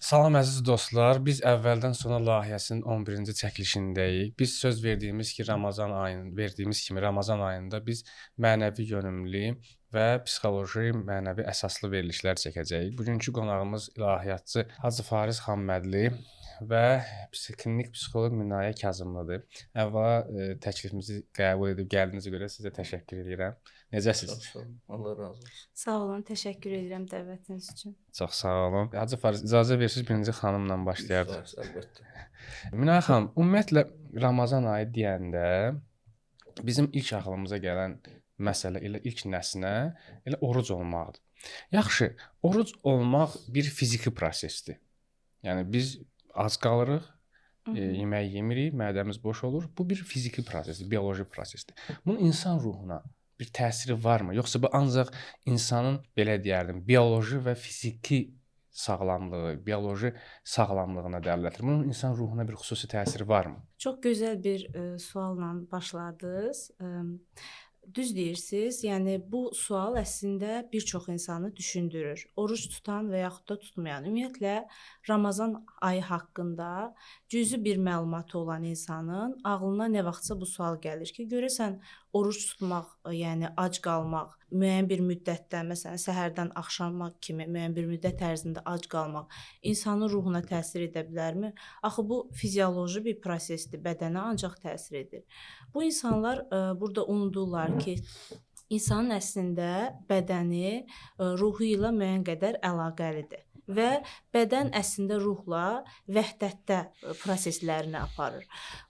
Salam əziz dostlar, biz əvvəldən sona layihəsinin 11-ci çəkilişindəyik. Biz söz verdiyimiz kimi Ramazan ayında biz mənəvi yönümlü və psixoloji, mənəvi əsaslı verilişlər çəkəcəyik. Bugünkü qonağımız ilahiyyatçı Hacı Fariz Xanmədli və klinik psixoloq Minayə Kazımlıdır. Əvvəla təklifimizi qəbul edib gəldiyinizə görə sizə təşəkkür edirəm. Necəsiz? Sağ olun. Allah razı olsun. Sağ olun, təşəkkür edirəm dəvətiniz üçün. Çox sağ olun. Hacı Fariz, icazə versiniz birinci xanımla başlayardıq. Əlbəttə. Minayə xanım, ümumiyyətlə Ramazan ayı deyəndə bizim ilk ağlımıza gələn məsələ elə ilk nəsnə elə oruc olmaqdır. Yaxşı, oruc olmaq bir fiziki prosesdir. Yəni biz ac qalırıq, yemək yemirik, mədəmiz boş olur. Bu bir fiziki prosesdir, bioloji prosesdir. Bunun insan ruhuna bir təsiri varmı? Yoxsa bu ancaq insanın belə deyərdim, bioloji və fiziki sağlamlığı, bioloji sağlamlığına dəlalət edir. Bunun insan ruhuna bir xüsusi təsiri varmı? Çox gözəl bir sualla başladınız. Düz deyirsiniz. Yəni bu sual əslində bir çox insanı düşündürür. Oruc tutan və yaxud da tutmayan, ümumiyyətlə Ramazan ayı haqqında cüzi bir məlumatı olan insanın ağlına nə vaxtsa bu sual gəlir ki, görəsən oruc tutmaq, yəni ac qalmaq, müəyyən bir müddətdə, məsələn, səhərdən axşama kimi müəyyən bir müddət ərzində ac qalmaq insanın ruhuna təsir edə bilərmi? Axı bu fizioloji bir prosesdir, bədənə ancaq təsir edir. Bu insanlar burada unudurlar ki, insanın əslində bədəni ruhu ilə müəyyən qədər əlaqəlidir. Və bədən əslində ruhla vəhdətdə proseslərini aparır.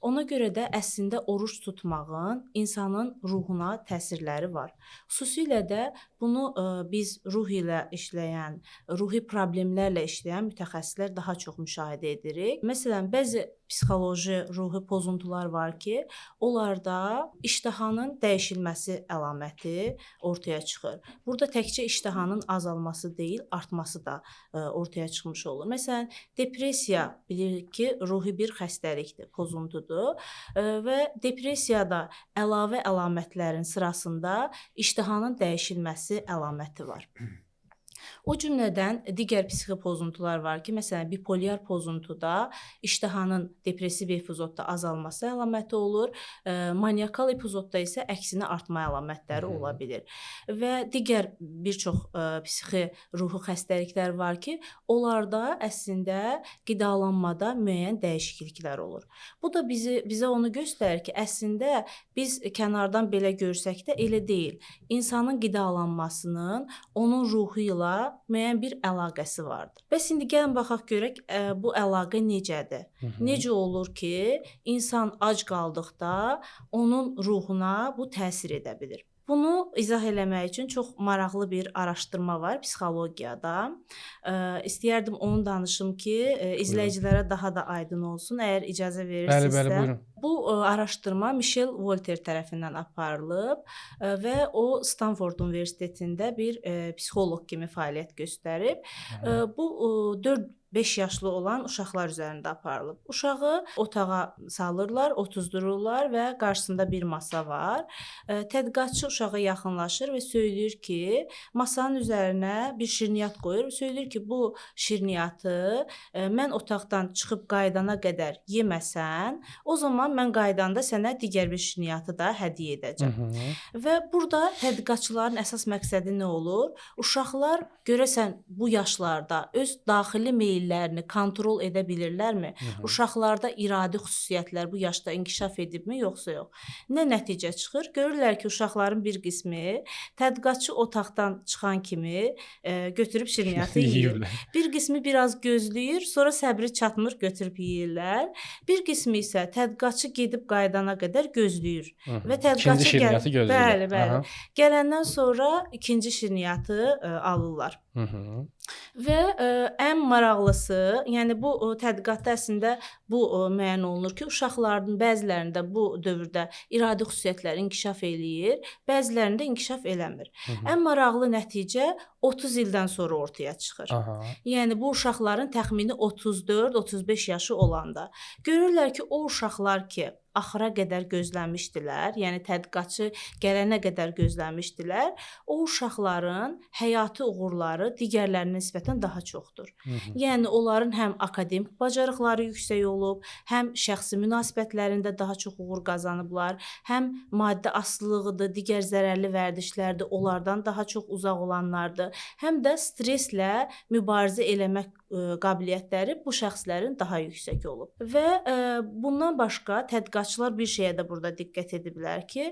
Ona görə də əslində oruc tutmağın insanın ruhuna təsirləri var. Xüsusilə də bunu biz ruh ilə işləyən, ruhi problemlərlə işləyən mütəxəssislər daha çox müşahidə edirik. Məsələn, bəzi psixoloji, ruhi pozuntular var ki, onlarda iştahanın dəyişilməsi əlaməti ortaya çıxır. Burada təkcə iştahanın azalması deyil, artması da ortaya çıxmış olur. Məsələn, depressiya bilirik ki, ruhi bir xəstəlikdir, pozuntudur və depressiyada əlavə əlamətlərin sırasında iştahanın dəyişilməsi əlaməti var. O cümlədən digər psixi pozuntular var ki, məsələn, bipolyar pozuntuda iştahanın depressiv epizodda azalması əlaməti olur, maniakal epizodda isə əksinə artma əlamətləri ola bilir. Və digər bir çox psixi ruhi xəstəliklər var ki, onlarda əslində qidalanmada müəyyən dəyişikliklər olur. Bu da bizə onu göstərir ki, əslində biz kənardan belə görsək də elə deyil. İnsanın qidalanmasının onun ruhu ilə müəyyən bir əlaqəsi vardır. Bəs indi gəlin baxaq görək bu əlaqə necədir? Necə olur ki, insan ac qaldıqda onun ruhuna bu təsir edə bilir? Bunu izah eləmək üçün çox maraqlı bir araşdırma var psixologiyada. İstəyərdim onu danışım ki, izləyicilərə daha da aydın olsun, əgər icazə verirsinizsə. Bəli, buyurun. Bu araşdırma Michel Wolter tərəfindən aparılıb və o Stanford Universitetində bir psixoloq kimi fəaliyyət göstərib. Bu 4-5 yaşlı olan uşaqlar üzərində aparılıb. Uşağı otağa salırlar, otuzdururlar və qarşısında bir masa var. Tədqiqatçı uşağa yaxınlaşır və söyləyir ki, masanın üzərinə bir şirniyyat qoyur. Söyləyir ki, bu şirniyyatı mən otaqdan çıxıb qaydana qədər yeməsən, o zaman mən qaydanda sənə digər bir şirniyyatı da hədiyyə edəcəm. Və burada tədqiqatçıların əsas məqsədi nə olur? Uşaqlar görəsən bu yaşlarda öz daxili meyillərini kontrol edə bilirlərmi? Uşaqlarda iradi xüsusiyyətlər bu yaşda inkişaf edibmi, yoxsa yox? Nə nəticə çıxır? Görürlər ki, uşaqların bir qismi tədqiqatçı otaqdan çıxan kimi götürüb şirniyyatı yeyir. Bir qismi biraz gözləyir, sonra səbri çatmır, götürüb yeyirlər. Bir qismi isə tədqiqatçı gedib qaydana qədər gözləyir. Və tədqiqatçı İkinci şirniyyatı gözləyir. Bəli. Gələndən sonra ikinci şirniyyatı alırlar. Və ən maraqlısı, yəni bu tədqiqatda əslində bu müəyyən olunur ki, uşaqların bəzilərində bu dövrdə iradi xüsusiyyətlər inkişaf eləyir, bəzilərində inkişaf eləmir. Ən maraqlı nəticə 30 ildən sonra ortaya çıxır. Yəni bu uşaqların təxmini 34-35 yaşı olanda görürlər ki, o uşaqlar ki axıra qədər gözləmişdilər. Yəni tədqiqatçı gələnə qədər gözləmişdilər. O uşaqların həyati uğurları digərlərinə nisbətən daha çoxdur. Yəni onların həm akademik bacarıqları yüksək olub, həm şəxsi münasibətlərində daha çox uğur qazanıblar, həm maddi asılılığıdır, digər zərərli vərdişlərdir, onlardan daha çox uzaq olanlardır, həm də stresslə mübarizə eləmək qabiliyyətləri bu şəxslərin daha yüksək olub. Və bundan başqa tədqiqatçılar bir şeyə də burada diqqət ediblər ki,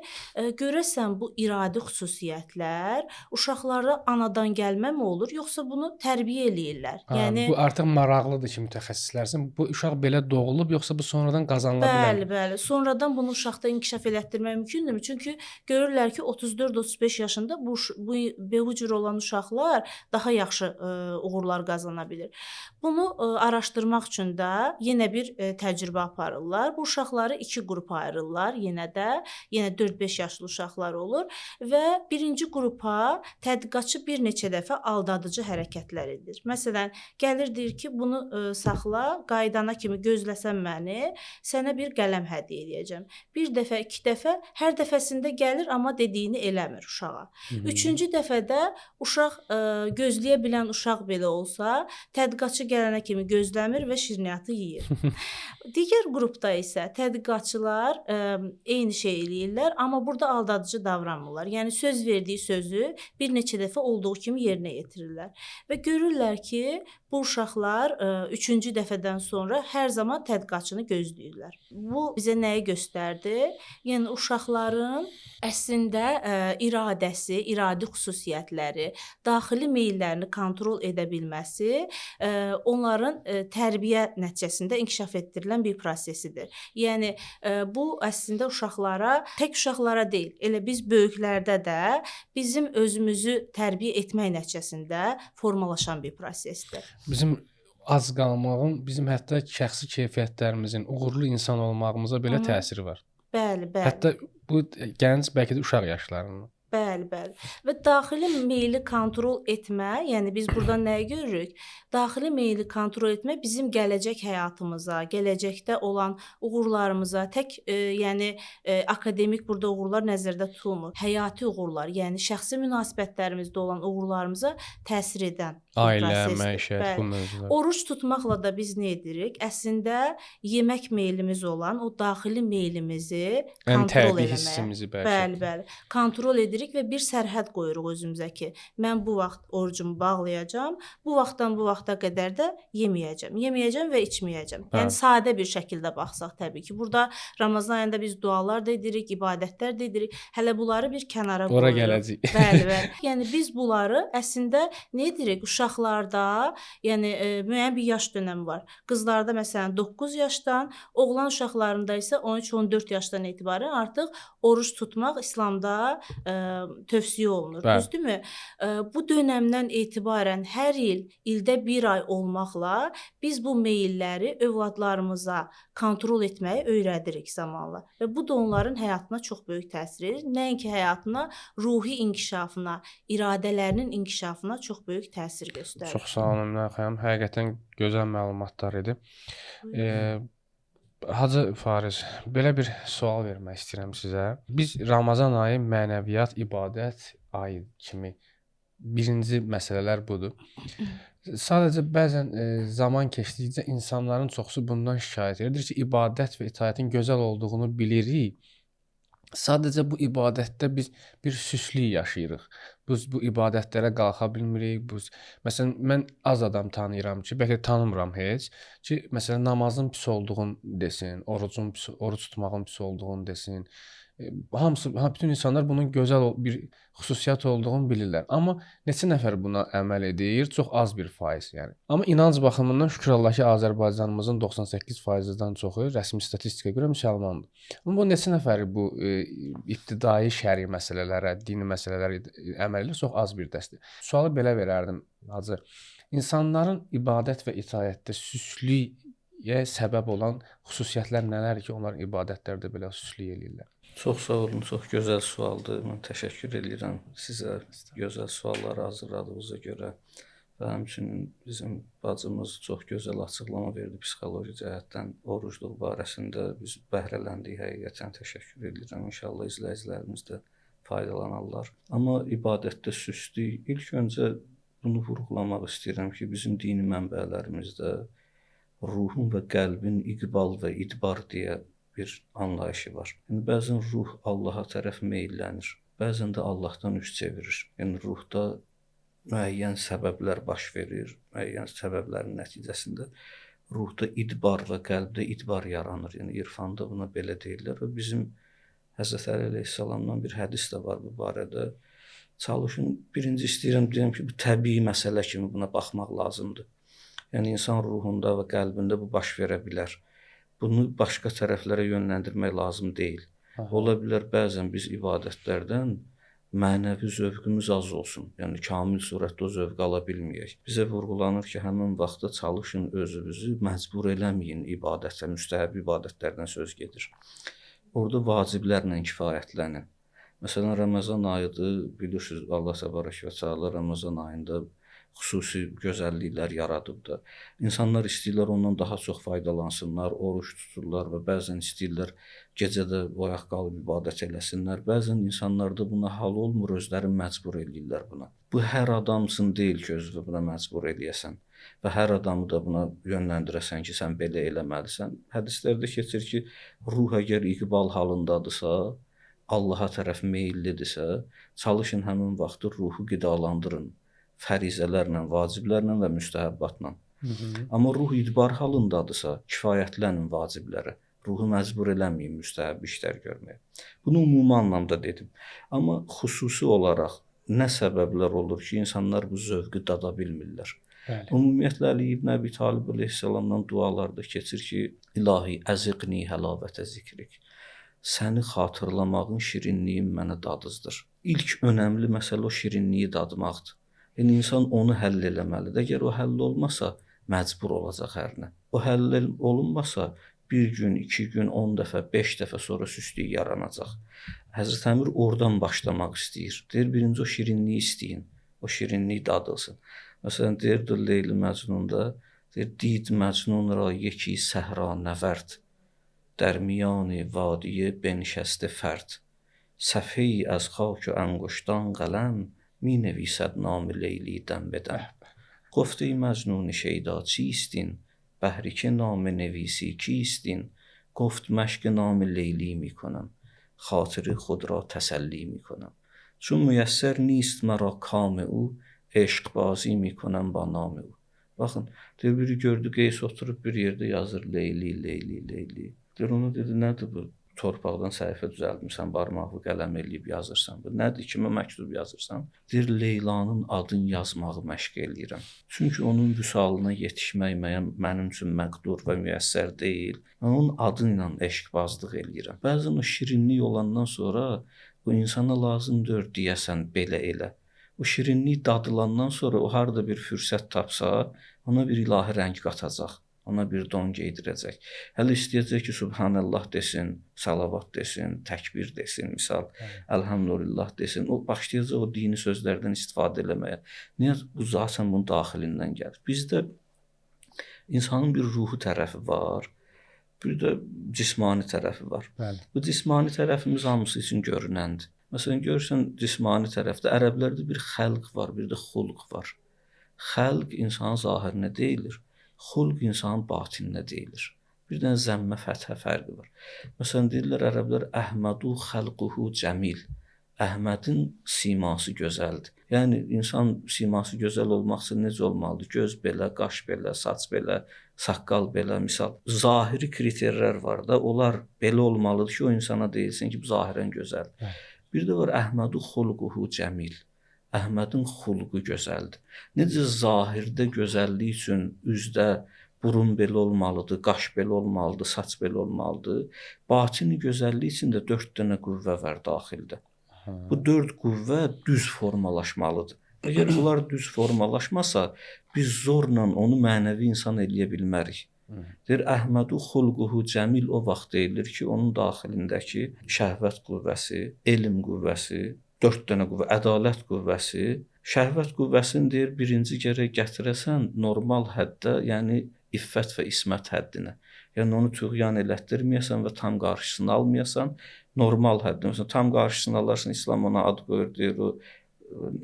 görəsən bu iradi xüsusiyyətlər uşaqlarda anadan gəlməmi olur, yoxsa bunu tərbiyə eləyirlər? Yəni bu artıq maraqlıdır ki, mütəxəssislər üçün bu uşaq belə doğulub yoxsa bu sonradan qazanıla bilər? Bəli. Sonradan bunu uşaqda inkişaf elətdirmək mümkündürmü? Çünki görürlər ki, 34-35 yaşında bu cür olan uşaqlar daha yaxşı uğurlar qazana bilir. Bunu araşdırmaq üçün də yenə bir təcrübə aparırlar. Bu uşaqları 2 qrupa ayırırlar yenə 4-5 yaşlı uşaqlar olur və birinci qrupa tədqiqatçı bir neçə dəfə aldadıcı hərəkətlər edir. Məsələn, gəlir deyir ki, bunu saxla, qaydana kimi gözləsən məni, sənə bir qələm hədiyyə edəcəm. Bir dəfə, 2 dəfə, hər dəfəsində gəlir, amma dediyini eləmir uşağa. Üçüncü dəfədə uşaq gözləyə bilən uşaq belə olsa, tədqiqatçı gələnə kimi gözləmir və şirniyyatı yeyir. Digər qrupda isə tədqiqatçılar eyni şey eləyirlər, amma burada aldadıcı davranmırlar. Yəni söz verdiyi sözü bir neçə dəfə olduğu kimi yerinə yetirirlər və görürlər ki, bu uşaqlar 3-cü dəfədən sonra hər zaman tədqiqatçını gözləyirlər. Bu bizə nəyi göstərdi? Yəni uşaqların əslində iradəsi, iradi xüsusiyyətləri, daxili meyllərini kontrol edə bilməsi onların tərbiyə nəticəsində inkişaf etdirilən bir prosesidir. Yəni bu əslində tək uşaqlara deyil, elə biz böyüklərdə də bizim özümüzü tərbiyə etmək nəticəsində formalaşan bir prosesdir. Bizim az qalmağın bizim hətta şəxsi keyfiyyətlərimizin, uğurlu insan olmağımıza belə təsiri var. Bəli. Hətta bu gənc bəlkə də uşaq yaşlarında. Bəli. Və daxili meyli kontrol etmə, yəni biz burada nəyi görürük? Daxili meyli kontrol etmə bizim gələcək həyatımıza, gələcəkdə olan uğurlarımıza, yəni akademik burada uğurlar nəzərdə tutulmur. Həyati uğurlar, yəni şəxsi münasibətlərimizdə olan uğurlarımıza təsir edən ailə, məişət, bu mövzular. Oruç tutmaqla da biz nə edirik? Əslində yemək meylimiz olan o daxili meylimizi kontrol etmək. Hissimizi bəlkə. Bəli. Kontrol edirik və bir sərhəd qoyuruq özümüzə ki, mən bu vaxt orucumu bağlayacağam, bu vaxtdan bu vaxta qədər də yeməyəcəm və içməyəcəm. Yəni sadə bir şəkildə baxsaq təbii ki, burada Ramazan ayında biz dualar da edirik, ibadətlər də edirik. Hələ bunları bir kənara qoyuruq. Ora gələcəyik. Bəli. Yəni biz bunları əslində nə edirik? Uşaqlarda, yəni müəyyən bir yaş dönəmi var. Qızlarda məsələn 9 yaşdan, oğlan uşaqlarında isə 13-14 yaşdan etibarən artıq oruç tutmaq İslamda tövsiyə olunur. Düzdürmü? Bu dönəmdən etibarən hər ildə bir ay olmaqla biz bu meylləri övladlarımıza kontrol etməyi öyrədirik zamanla. Və bu da onların həyatına çox böyük təsir edir. Nəinki həyatına, ruhi inkişafına, iradələrinin inkişafına çox böyük təsir göstərir. Çox sağ olun Əminə xanım. Həqiqətən gözəl məlumatlar idi. Hacı Fariz, belə bir sual vermək istəyirəm sizə. Biz Ramazan ayı mənəviyyat, ibadət ayı kimi birinci məsələlər budur. Sadəcə bəzən zaman keçdikcə insanların çoxusu bundan şikayət edir ki, ibadət və itaətin gözəl olduğunu bilirik. Sadəcə bu ibadətdə biz bir süslük yaşayırıq. Biz bu ibadətlərə qalxa bilmirik. Məsələn, mən az adam tanıyıram ki, bəlkə tanımıram heç ki, məsələn, namazın pis olduğunu desin, oruç tutmağın pis olduğunu desin. Bütün insanlar bunun gözəl bir xüsusiyyət olduğunu bilirlər. Amma neçə nəfər buna əməl edir? Çox az bir faiz, yəni. Amma inanc baxımından şükür Allah ki, Azərbaycanımızın 98%-dən çoxu rəsmi statistikaya görə müsəlmandır. Amma bu neçə nəfəri bu ibtidai şəri məsələlərə, dini məsələlərə əməl edir? Çox az bir dəstə. Sualı belə verərdim, Hacı. İnsanların ibadət və itaətdə süslüyə səbəb olan xüsusiyyətlər nələrdir ki, onlar ibadətlərdə belə süslük eləyirlər? Çox sağ olun, çox gözəl sualdır. Mən təşəkkür edirəm sizə gözəl sualları hazırladığınıza görə. Və həmçinin bizim bacımız çox gözəl açıqlama verdi psixoloji cəhətdən orucluq barəsində. Biz bəhrələndik, həqiqətən təşəkkür edirəm. İnşallah izləyicilərimiz də faydalanarlar. Amma ibadətdə süstlük, ilk öncə bunu vurğulamaq istəyirəm ki, bizim dini mənbələrimizdə ruhun və qəlbin iqbal və idbar deyə bir anlayışı var. Yəni bəzən ruh Allaha tərəf meylənir, bəzən də Allahdan üz çevirir. Yəni ruhda müəyyən səbəblər baş verir, müəyyən səbəblərin nəticəsində ruhda idbar və qəlbdə idbar yaranır. Yəni irfanda buna belə deyirlər və bizim Həzrət Əli əleyhissalamdan bir hədis də var bu barədə. Çalışın, birinci istəyirəm deyim ki, bu təbii məsələ kimi buna baxmaq lazımdır. Yəni insan ruhunda və qəlbində bu baş verə bilər. Bunu başqa tərəflərə yönləndirmək lazım deyil. Ola bilər bəzən biz ibadətlərdən mənəvi zövqümüz az olsun. Yəni kamil surətdə o zövq ala bilməyək. Bizə vurğulanır ki, həmin vaxtda çalışın özünüzü məcbur eləməyin ibadətə, müstəhəb ibadətlərdən söz gedir. Orada vaciblərlə kifayətlənin. Məsələn, Ramazan ayıdır, bilirsiniz, Allah təbarək və təala Ramazan ayında xüsusi gözəlliklər yaradıb da. İnsanlar istəyirlər ondan daha çox faydalansınlar, oruç tuturlar və bəzən istəyirlər gecədə oyaq qalıb ibadət eləsinlər. Bəzən insanlarda buna hal olmur, özləri məcbur eləyirlər buna. Bu hər adamsın deyil ki, özünü buna məcbur eləyəsən və hər adamı da buna yönləndirəsən ki, sən belə eləməlisən. Hədislərdə keçir ki, ruh əgər iqbal halındadırsa, Allaha tərəf meyllidirsə, çalışın həmin vaxtı ruhu qidalandırın. Fərizələrlə, vaciblərlə və müstəhəbbatla. Amma ruh idbar halındadırsa, kifayətlənin vaciblərə. Ruhu məcbur eləməyin müstəhəb işlər görməyə. Bunu ümumi anlamda dedim. Amma xüsusi olaraq nə səbəblər olur ki, insanlar bu zövqü dada bilmirlər. Ümumiyyətlə Əli ibn Əbi Talib əleyhissalamdan dualarda keçir ki, İlahi əziqni həlavətə zikrik. Səni xatırlamağın şirinliyin mənə dadızdır. İlk önəmli məsələ o şirinliyi dadmaqdır. Yəni insan onu həll eləməlidir. Əgər o həll olmasa, məcbur olacaq hərinə. O həll olunmasa, bir gün, 2 gün, 10 dəfə, 5 dəfə sonra süstlük yaranacaq. Həzrət Əmir oradan başlamaq istəyir. Deyir, birinci o şirinliyi istəyin. O şirinlik dadılsın. Məsələn, deyir Leyli Məcnunda, deyir, did Məcnun ra yeki səhra nəvərd. Dərmiyani vadiyə benişəsti fərd. Səfeyi əz xak انگشتان قلم می نویسد نام لیلی دم به دم. گفته مجنون شیدا چیستین؟ بهر که نام نویسی کیستین؟ گفت مشک نام لیلی می کنم، خاطر خود را تسلی می کنم. چون میسر نیست مرا کام او، عشق بازی می کنم با نام او. Baxın, deyir, biri gördü, Qeys oturub bir yerdə yazır Leyli, Leyli, Leyli. Deyir, ona dedi, nədir bu? Torpaqdan səhifə düzəltmirsən, barmaqlı qələm eləyib yazırsan. Bu nədir? Kimə məktub yazırsan? Deyir, Leylanın adını yazmağı məşq eləyirəm. Çünki onun vüsalına yetişmək mənim üçün məqdur və müyəssər deyil. Mən onun adı ilə eşqbazlıq eləyirəm. Bəzən o şirinlik olandan sonra bu insana lazımdır deyəsən belə elə. O şirinlik dadılandan sonra o harda bir fürsət tapsa, ona bir ilahi rəng qatacaq. Ona bir don geydirəcək. Hələ istəyəcək ki, Subhanallah desin, salavat desin, təkbir desin, misal, Elhamdülillah desin. O başlayacaq o dini sözlərdən istifadə eləməyə. Niyə? Bu zaten bunun daxilindən gəlir. Bizdə insanın bir ruhu tərəfi var, bir də cismani tərəfi var. Bəli. Bu cismani tərəfimiz hamısı üçün görünəndir. Məsələn, görürsən cismani tərəfdə ərəblərdə bir xəlq var, bir də xulq var. Xəlq insanın zahirinə deyilir. Xulq insanın batininə deyilir. Bir dənə zəmmə fəthə fərqi var. Məsələn, deyirlər ərəblər Əhmədu xəlquhu cəmil. Əhmədin siması gözəldir. Yəni, insan siması gözəl olmaq üçün necə olmalıdır? Göz belə, qaş belə, saç belə, saqqal belə, misal. Zahiri kriterlər var da, onlar belə olmalıdır ki, o insana deyilsin ki, bu zahirən gözəl. Bir də var Əhmədu xulquhu cəmil. Əhmədin xulqu gözəldir. Necə zahirdə gözəllik üçün üzdə burun belə olmalıdır, qaş belə olmalıdır, saç belə olmalıdır. Batini gözəllik üçün də 4 dənə qüvvə var daxildə. Bu 4 qüvvə düz formalaşmalıdır. Əgər bunlar düz formalaşmasa, biz zorla onu mənəvi insan eləyə bilmərik. Deyir, Əhmədu xulquhu cəmil o vaxt deyilir ki, onun daxilindəki şəhvət qüvvəsi, elm qüvvəsi, 4 dənə qüvvə, ədalət qüvvəsi, Şəhvət qüvvəsini deyir, birinci gərək gətirəsən normal həddə, yəni iffət və ismət həddinə. Yəni onu tuğyan elətdirməyəsən və tam qarşısını almayasan, normal həddə. Məsələn, tam qarşısını alarsan, İslam ona ad qoyur, deyir o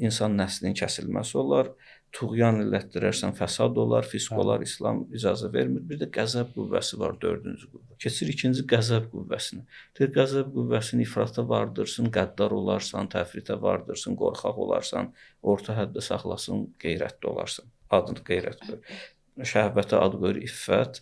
insan nəslinin kəsilməsi olar. Tuğyan elətdirərsən fəsad olar, fisq olar, İslam icazə vermir. Bir də qəzəb qüvvəsi var, dördüncü qüvvə. Keçir ikinci qəzəb qüvvəsinə. Deyir, qəzəb qüvvəsini ifrata vardırsın, qəddar olarsan, təfritə vardırsın, qorxaq olarsan, orta həddə saxlasın, qeyrətli olarsan. Adını qeyrət qoyur. Şəhvətə ad qoyur iffət,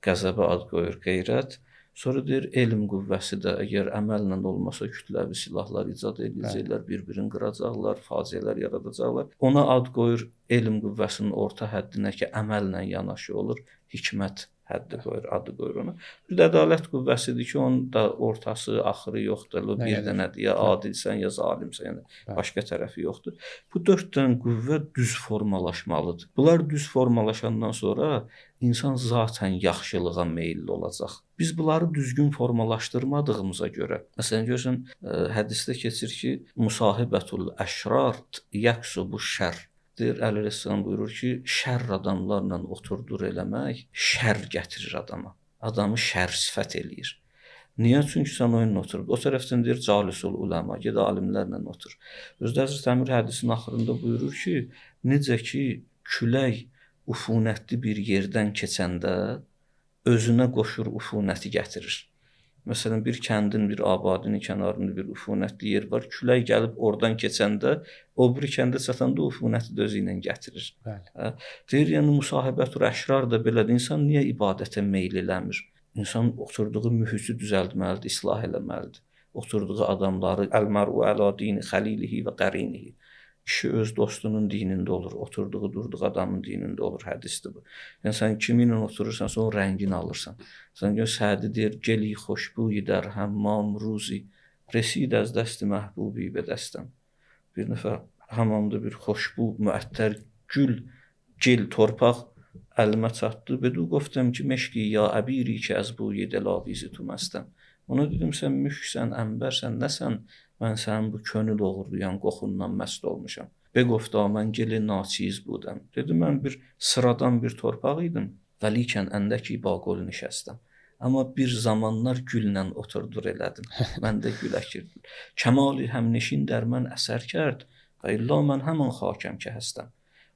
qəzəbə ad qoyur qeyrət. Sonra deyir, elm qüvvəsi də əgər əməllə olmasa kütləvi silahlar icad edəcəklər, bir-birini qıracaqlar, faciələr yaradacaqlar. Ona ad qoyur, elm qüvvəsinin orta həddinə ki, əməllə yanaşı olur, hikmət həddi qoyur, adı qoyur ona. Bir də ədalət qüvvəsidir ki, onun da ortası, axırı yoxdur. O bir dənədir, ya adilsən, ya zalimsən, yəni başqa tərəfi yoxdur. Bu 4 dənə qüvvə düz formalaşmalıdır. Bunlar düz formalaşandan sonra insan zatən yaxşılığa meylli olacaq. Biz bunları düzgün formalaşdırmadığımıza görə, məsələn görürsən, hədisdə keçir ki, musahibətul əşrar yəksubu şər. Deyir, Əli Rəssan buyurur ki, şər adamlarla oturdur eləmək, şər gətirir adama. Adamı şər sifət eləyir. Niyə? Çünki sən onunla oturub. O tərəfdən deyir, calisul uləma, ged alimlərlə otur. Özdə Həzrət Əmir hədisinin axırında buyurur ki, necə ki, külək ufunətli bir yerdən keçəndə özünə qoşur ufunəti gətirir. Məsələn, bir kəndin, bir abadinin kənarında bir ufunətli yer var. Külək gəlib oradan keçəndə, o bir kəndə çatanda ufunəti də özü ilə gətirir. Bəli. Deyir, yəni musahibətur əşrar da belədir. İnsan niyə ibadətə meyl eləmir? İnsan oturduğu mühiti düzəltməlidir, islah eləməlidir. Oturduğu adamları, əl-mər'u əla dini xəlilihi və qarinihi. Kişi öz dostunun dinində olur, oturduğu, durduğu adamın dinində olur, hədisdir bu. Yəni, sən kiminlə oturursan, sonra rəngini alırsan. Sən gör, Sədi deyir, geli xoşbuyi dər həmmam ruzi, resid əz dəsti məhbubi bədəstəm. Bir nəfər hamamda bir xoşbu, müəttər, gül, gel, torpaq əlimə çatdı. Bedu qoftəm ki, meşqi ya əbiri ki, əz bu yedəlavizi tüməstəm. Ona dedim, sən müşksən, əmbərsən, nəsən? Mən sənin bu könül oğurlayan qoxundan məst olmuşam. Beqofta, mən geli naçiz budəm. Dedim, mən bir sıradan bir torpaq idim. Vəlikən əndəki baqol nişəstəm. Amma bir zamanlar güllə oturdur elədim. Mən də gül əkirdim. Kəmali həmneşin dərmən əsər kərd və illa mən həmən xakəm ki həstəm.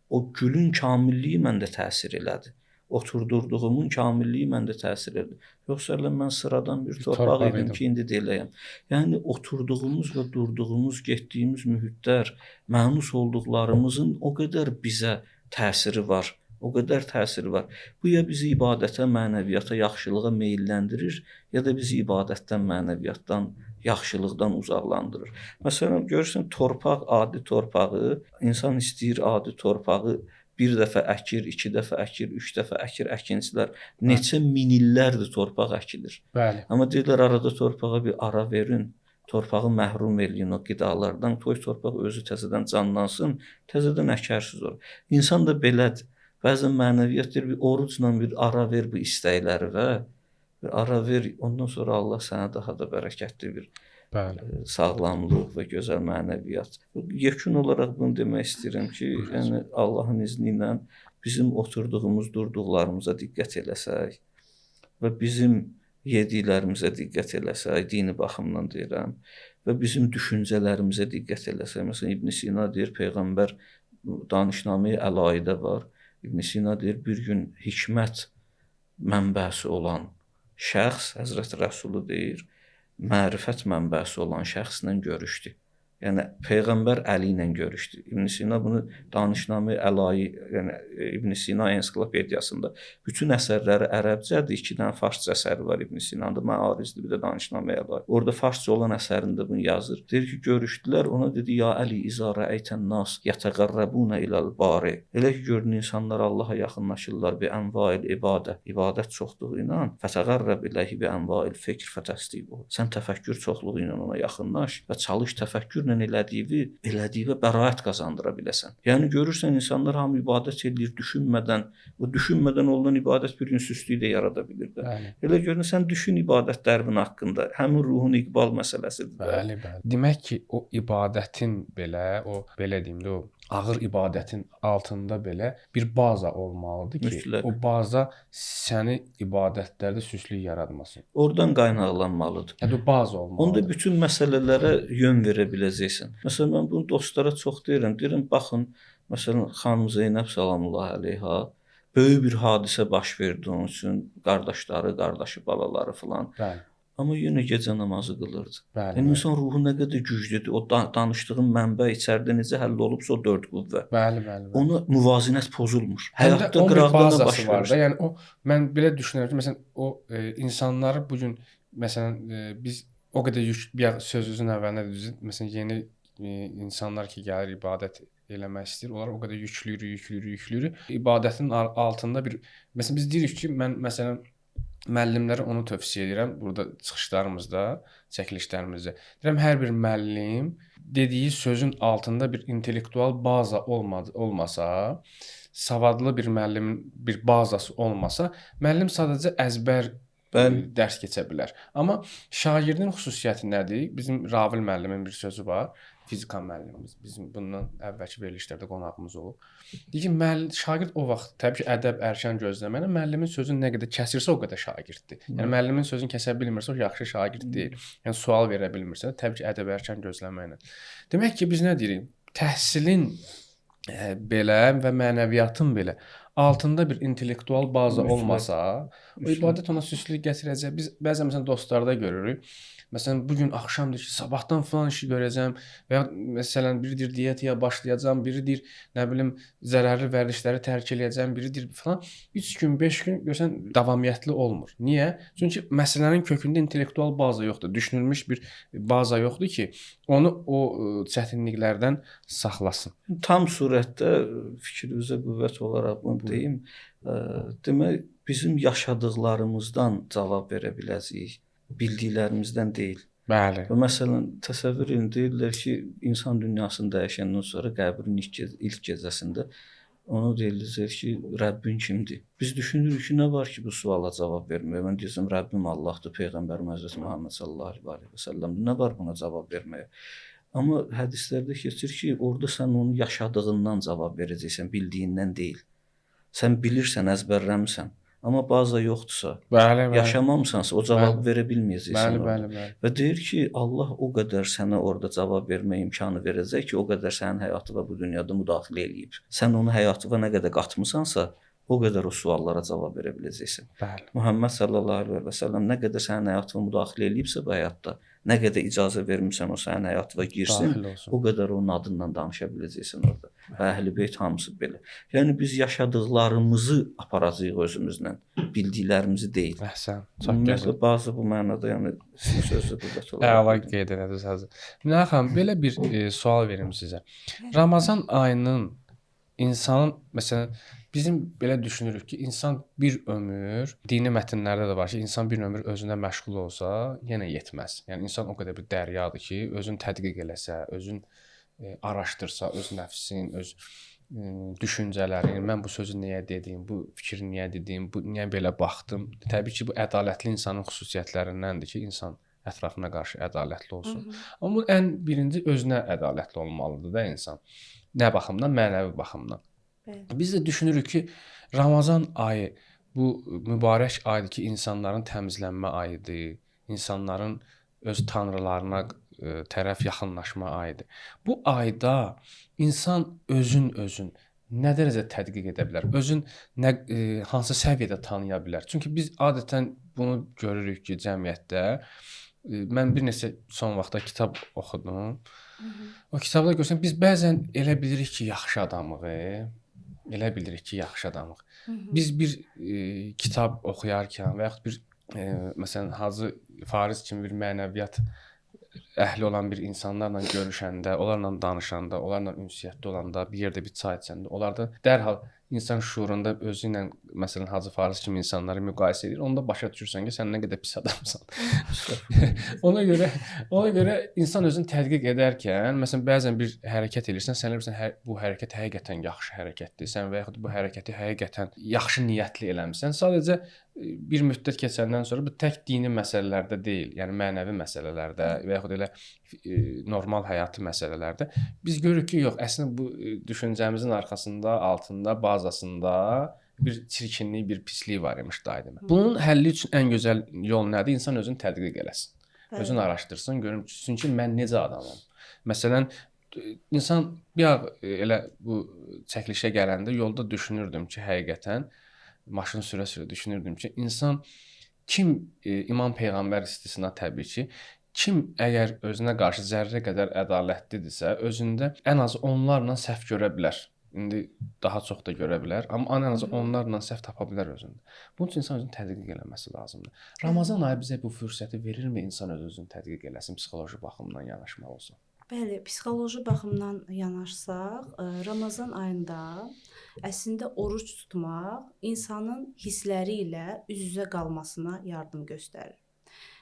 O gülün kamilliyi məndə təsir elədi. Oturdurduğumun kamilliyi məndə təsir edir. Yoxsa mən sıradan bir torpaq idim ki, indi deyiləyəm. Yəni, oturduğumuz və durduğumuz, getdiyimiz mühitlər, mənus olduqlarımızın o qədər bizə təsiri var. O qədər təsiri var. Bu ya bizi ibadətə, mənəviyyata, yaxşılığa meylləndirir, ya da bizi ibadətdən, mənəviyyatdan, yaxşılıqdan uzaqlandırır. Məsələn, görürsən, torpaq, adi torpağı, insan istəyir adi torpağı bir dəfə əkir, 2 dəfə əkir, 3 dəfə əkir, əkincilər. Neçə min illərdir torpaq əkilir. Bəli. Amma deyirlər, arada torpağa bir ara verin, torpağı məhrum eləyin o qidalardan, toy torpaq özü təzədən canlansın, təzədən əkərsiz olur. İnsan da belədir. Bəzən mənəviyyat deyir, bir orucla bir ara ver bu istəkləri və bir ara ver, ondan sonra Allah sənə daha da bərəkətli bir sağlamlıq və gözəl mənəviyyat. Yekun olaraq bunu demək istəyirəm ki, yəni Allahın izni ilə bizim oturduğumuz, durduqlarımıza diqqət eləsək və bizim yediklərimizə diqqət eləsək, dini baxımdan deyirəm, və bizim düşüncələrimizə diqqət eləsək. Məsələn, İbn Sina deyir, Peyğəmbər danışnaməyi əlaidə var. İbn Sina deyir, bir gün hikmət mənbəsi olan şəxs, Həzrət Rəsulu deyir, mərifət mənbəsi olan şəxslə görüşdü. Yəni Peyğəmbər Əli ilə görüşdü. İbn Sina bunu danışnamə əlayi, yəni İbn Sina ensiklopediyasında bütün əsərləri ərəbcədir, 2 dənə farsça əsəri var İbn Sina'da, Məarizdir, bir də danışnamə əlayi. Orada farsça olan əsərində bunu yazır. Deyir ki, görüşdülər, ona dedi, ya Əli, izə rəəytən nas yətəqərrəbunə iləl bari. Elə ki, gördün insanlar Allaha yaxınlaşırlar bi ənvail ibadə, ibadət çoxluğu ilə, fətəqərrəb iləhi bi ənvail fikr fətəsdibu. Sən təfəkkür çoxluğu ilə ona yaxınlaş və çalış təfəkkürlə elədiyi bəraət qazandıra biləsən. Yəni görürsən insanlar hamı ibadət edir düşünmədən, o düşünmədən olunan ibadət bir gün süstlüyü də yarada bilir də. Elə görürsən sən düşün ibadət dərbin haqqında, həmin ruhun iqbal məsələsidir. Bəli. Demək ki, o ibadətin belə, o belə deyim də, o ağır ibadətin altında belə bir baza olmalıdır ki, Mütləq. o baza səni ibadətlərdə süslük yaratmasın. Oradan qaynaqlanmalıdır. Yəni o baza olmalıdır. Onda bütün məsələlərə yön verə biləcəksən. Məsələn, mən bunu dostlara çox deyirəm. Deyirəm, baxın, məsələn, xanım Zeynəb sallallahu əleyha böyük bir hadisə baş verdi onun üçün, qardaşı, balaları filan. Bəli. Amma yenə gecə namazı qılırdı. Bəli. Yəni insan ruhu nə qədər güclüdür. O danışdığın mənbə içəridə necə həll olubsa o dörd qüvvə. Bəli, bəli. Ona müvazinət pozulmur. Həyatda Həyatda onun bir qıraqda bazası baş var da. verir. Yəni o mən belə düşünürəm ki, məsələn o insanları bu gün məsələn biz o qədər bir sözünüzün əvvəlində düzdür. Məsələn yeni insanlar ki gəlir ibadət eləmək istəyir. Onlar o qədər yüklüyür. İbadətin altında bir məsələn biz deyirik ki, mən məsələn müəllimlərə onu tövsiyə edirəm burada çıxışlarımızda, çəkilişlərimizdə. Deyirəm hər bir müəllim dediyi sözün altında bir intellektual baza olmasa, savadlı bir müəllimin bir bazası olmasa, müəllim sadəcə əzbər dərs keçə bilər. Amma şagirdin xüsusiyyəti nədir? Bizim Ravil müəllimin bir sözü var. Fizika müəllimimiz. Bizim bundan əvvəlki verilişlərdə qonağımız olub. Deyir ki, şagird o vaxt təbii ki, ədəb, ərkan gözləməklə müəllimin sözünü nə qədər kəsirsə o qədər şagirddir. Yəni müəllimin sözünü kəsə bilmirsə o yaxşı şagird deyil. Yəni sual verə bilmirsə, təbii ki, ədəb, ərkan gözləməklə. Demək ki, biz nə deyirik? Təhsilin belə və mənəviyyatın belə altında bir intellektual baza olmasa, o ibadət ona süslük gətirəcək. Biz bəzən məsələn dostlarda görürük. Məsələn bu gün axşamdır ki, sabahdan falan işi görəcəm və ya məsələn biridir diyetaya başlayacağam, biridir nə bilim zərərli vərdişləri tərk eləyəcəm, biridir falan 3 gün, 5 gün görsən davamiyyətli olmur. Niyə? Çünki məsələnin kökündə intellektual baza yoxdur, düşünülmüş bir baza yoxdur ki, onu o çətinliklərdən saxlasın. Tam surətdə fikrinizə qüvvət olaraq bunu deyim. Demək bizim yaşadıqlarımızdan cavab verə biləcəyik. Bildiklərimizdən deyil. Bəli. Və məsələn, təsəvvür edin, deyirlər ki, insan dünyasını dəyişəndən sonra qəbrin ilk gecəsində onu deyirlər ki, Rəbbin kimdir? Biz düşünürük ki, nə var ki, bu suala cavab verməyə? Mən deyirəm, Rəbbim Allahdır, Peyğəmbərimiz Həzrət Muhammed sallallahu əleyhi və səlləm. Nə var buna cavab verməyə? Amma hədislərdə keçir ki, orada sən onu yaşadığından cavab verəcəksən, bildiyindən deyil. Sən bilirsən, əzbərləmisən. Amma baza yoxdursa, yaşamamısansa o cavabı verə bilməyəcəksən. Bəli. Və deyir ki, Allah o qədər sənə orada cavab vermə imkanı verəcək ki, o qədər sənin həyatına bu dünyada müdaxilə eləyib. Sən onu həyatına nə qədər qatmısansa, o qədər o suallara cavab verə biləcəksən. Bəli. Muhammed sallallahu əleyhi və səlləm nə qədər sənin həyatına müdaxilə eləyibsə bu həyatda, nə qədər icazə vermisən o sənin həyatına girsin, o qədər onun adından danışa biləcəksən orada. Və Əhl-i-Beyt hamısı belə. Yəni biz yaşadıqlarımızı aparacağıq özümüzlə, bildiklərimizi deyil. Əhsən. Çox gözəl. Bazı bu mənada, yəni sözü qüvvət olar. Əla qeyd elədiniz həzrət. Minə xanım, belə bir sual verim sizə. Ramazan ayının insanın məsələn bizim belə düşünürük ki, insan bir ömür, dini mətnlərdə də var ki, insan bir ömür özünə məşğul olsa, yenə yetməz. Yəni insan o qədər bir dəryadır ki, özün tədqiq eləsə, özün araşdırsa, öz nəfsin, öz düşüncələrini, mən bu sözü niyə dedim, bu fikri niyə dedim, bu niyə belə baxdım. Təbii ki, bu ədalətli insanın xüsusiyyətlərindəndir ki, insan ətrafına qarşı ədalətli olsun. Amma bu ən birinci özünə ədalətli olmalıdır da insan. Nə baxımdan? Mənəvi baxımdan. Biz də düşünürük ki, Ramazan ayı bu mübarək aydır ki, insanların təmizlənmə ayıdır, insanların öz tanrılarına tərəf yaxınlaşma ayıdır. Bu ayda insan özün nə dərəcədə tədqiq edə bilər? Özün hansı səviyyədə tanıya bilər? Çünki biz adətən bunu görürük ki, cəmiyyətdə mən bir neçə son vaxtda kitab oxudum. O kitabda görsən biz bəzən elə bilirik ki, yaxşı adamıq. Elə bilirik ki, yaxşı adamıq. Biz bir kitab oxuyarkən və yaxud bir məsələn Hacı Fariz kimi bir mənəviyyat əhli olan bir insanlarla görüşəndə, onlarla danışanda, onlarla ünsiyyətdə olanda, bir yerdə bir çay içəndə, onlarda dərhal insan şuurunda özü ilə məsələn Hacı Fariz kimi insanları müqayisə edir. Onda başa düşürsən ki, sən nə qədər pis adamsan. Ona görə insan özünü tədqiq edərkən, məsələn bəzən bir hərəkət edirsən, sən bilirsən bu hərəkət həqiqətən yaxşı hərəkətdir. Sən və yaxud bu hərəkəti həqiqətən yaxşı niyyətli eləmisən. Sadəcə bir müddət keçəndən sonra bu tək dini məsələlərdə deyil, yəni mənəvi məsələlərdə və yaxud elə elə normal həyati məsələlərdə biz görürük ki, yox, əslində bu düşüncəmizin arxasında, altında, bazasında bir çirkinlik, bir pislik var imiş daima. Bunun həlli üçün ən gözəl yol nədir? İnsan özünü tədqiq eləsin. Özünü araşdırsın, görüm ki, mən necə adamam. Məsələn, insan bir elə bu çəkilişə gələndə yolda düşünürdüm ki, həqiqətən maşın sürə-sürə düşünürdüm ki, insan kim İmam Peyğəmbər istisna təbii ki, kim əgər özünə qarşı zərrə qədər ədalətlidirsə, özündə ən az onlarla səhv görə bilər. İndi daha çox da görə bilər, amma ən az onlarla səhv tapa bilər özündə. Bunun üçün insan özünü tədqiq eləməsi lazımdır. Ramazan ayı bizə bu fürsəti verirmi insan özünü tədqiq eləsin, psixoloji baxımdan yanaşmaq olsun? Bəli, psixoloji baxımdan yanaşsaq, Ramazan ayında əslində oruc tutmaq insanın hissləri ilə üz-üzə qalmasına yardım göstərir.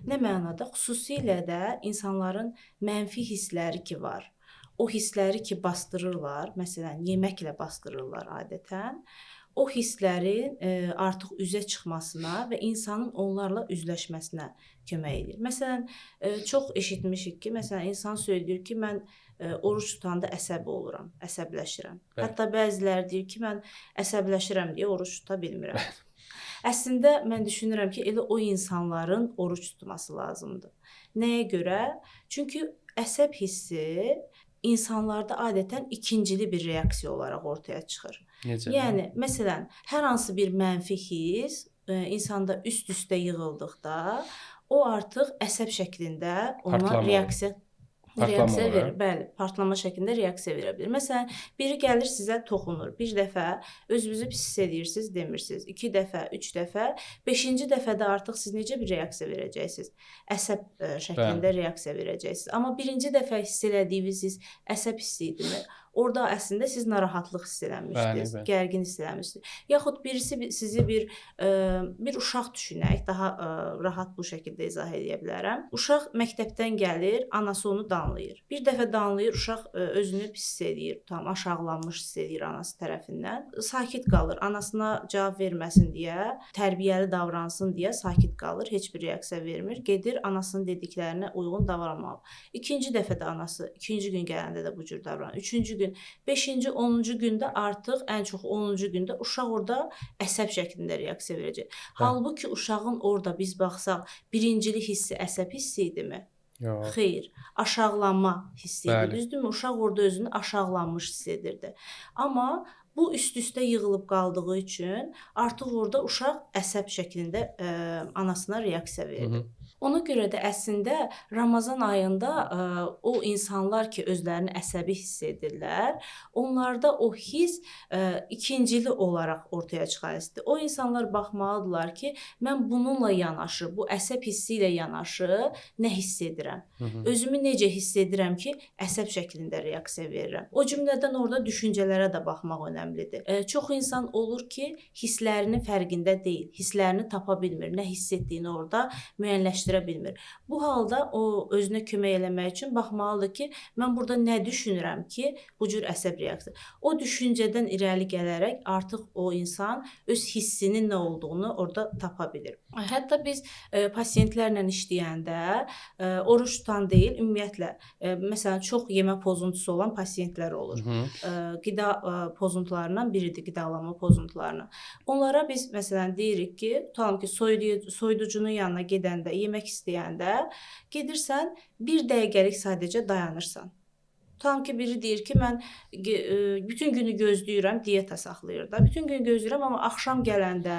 Nə mənada? Xüsusilə də insanların mənfi hissləri ki var. O hissləri ki bastırırlar, məsələn, yeməklə bastırırlar adətən. O hisslərin artıq üzə çıxmasına və insanın onlarla üzləşməsinə kömək edir. Məsələn, çox eşitmişik ki, məsələn, insan söyləyir ki, mən oruç tutanda əsəbi oluram, əsəbləşirəm. Bəli. Hətta bəziləri deyir ki, mən əsəbləşirəm deyə oruç tuta bilmirəm. Əslində, mən düşünürəm ki, elə o insanların oruç tutması lazımdır. Nəyə görə? Çünki əsəb hissi insanlarda adətən ikincili bir reaksiya olaraq ortaya çıxır. Necə? Yəni, məsələn, hər hansı bir mənfi hiss insanda üst-üstə yığıldıqda, o artıq əsəb şəklində ona reaksiya verir. Bəli, partlama şəklində reaksiya verə bilər. Məsələn, biri gəlir sizə toxunur. Bir dəfə özünüzü pis hiss edirsiniz, demirsiniz. 2 dəfə, 3 dəfə, 5-ci dəfədə artıq siz necə bir reaksiya verəcəksiniz? Əsəb şəklində reaksiya verəcəksiniz. Amma birinci dəfə hiss elədiyiniz əsəb hissi idimi? Orada əslində siz narahatlıq hiss eləmişdiniz, gərgin hiss eləmişdiniz. Yaxud birisi sizi bir uşaq düşünək, daha rahat bu şəkildə izah edə bilərəm. Uşaq məktəbdən gəlir, anası onu danlayır. Bir dəfə danlayır, uşaq özünü pis hiss edir, tam aşağılanmış hiss edir anası tərəfindən. Sakit qalır, anasına cavab verməsin deyə, tərbiyəli davransın deyə sakit qalır, heç bir reaksiya vermir. Gedir anasının dediklərinə uyğun davranmalı. İkinci dəfə də anası, ikinci gün gələndə də bu cür davranır. Üçüncü gün, 5-ci, 10-cu gündə artıq ən çox 10-cu gündə uşaq orada əsəb şəklində reaksiya verəcək. Halbuki uşağın orada biz baxsaq, birincili hissi əsəb hissi idimi? Yox. Xeyr, aşağılanma hissi idi. Düzdürmü? Uşaq orada özünü aşağılanmış hiss edirdi. Amma bu üst-üstə yığılıb qaldığı üçün artıq orada uşaq əsəb şəklində anasına reaksiya verdi. Ona görə də əslində Ramazan ayında o insanlar ki, özlərini əsəbi hiss edirlər, onlarda o hiss ikincili olaraq ortaya çıxar. O insanlar baxmalıdırlar ki, mən bununla yanaşı, bu əsəb hissi ilə yanaşı nə hiss edirəm? Özümü necə hiss edirəm ki, əsəb şəklində reaksiya verirəm? O cümlədən orada düşüncələrə də baxmaq önəmlidir. Çox insan olur ki, hisslərinin fərqində deyil, hisslərini tapa bilmir, nə hiss etdiyini orada müəyyənləşdirə bilmir. Bu halda o özünə kömək eləmək üçün baxmalıdır ki, mən burada nə düşünürəm ki, bu cür əsəb reaksiya. O düşüncədən irəli gələrək artıq o insan öz hissinin nə olduğunu orada tapa bilir. Hətta biz pasiyentlərlə işləyəndə oruç tutan deyil, ümumiyyətlə, məsələn, çox yemə pozuntusu olan pasiyentlər olur. Qida pozuntularından biridir, qidalanma pozuntularından. Onlara biz, məsələn, deyirik ki, tutalım ki, soyuducunun yanına gedəndə, yemək istəyəndə gedirsən, 1 dəqiqəlik sadəcə dayanırsan. Tutalım ki, biri deyir ki, mən bütün günü gözləyirəm, diyeta saxlayır da. Bütün günü gözləyirəm, amma axşam gələndə,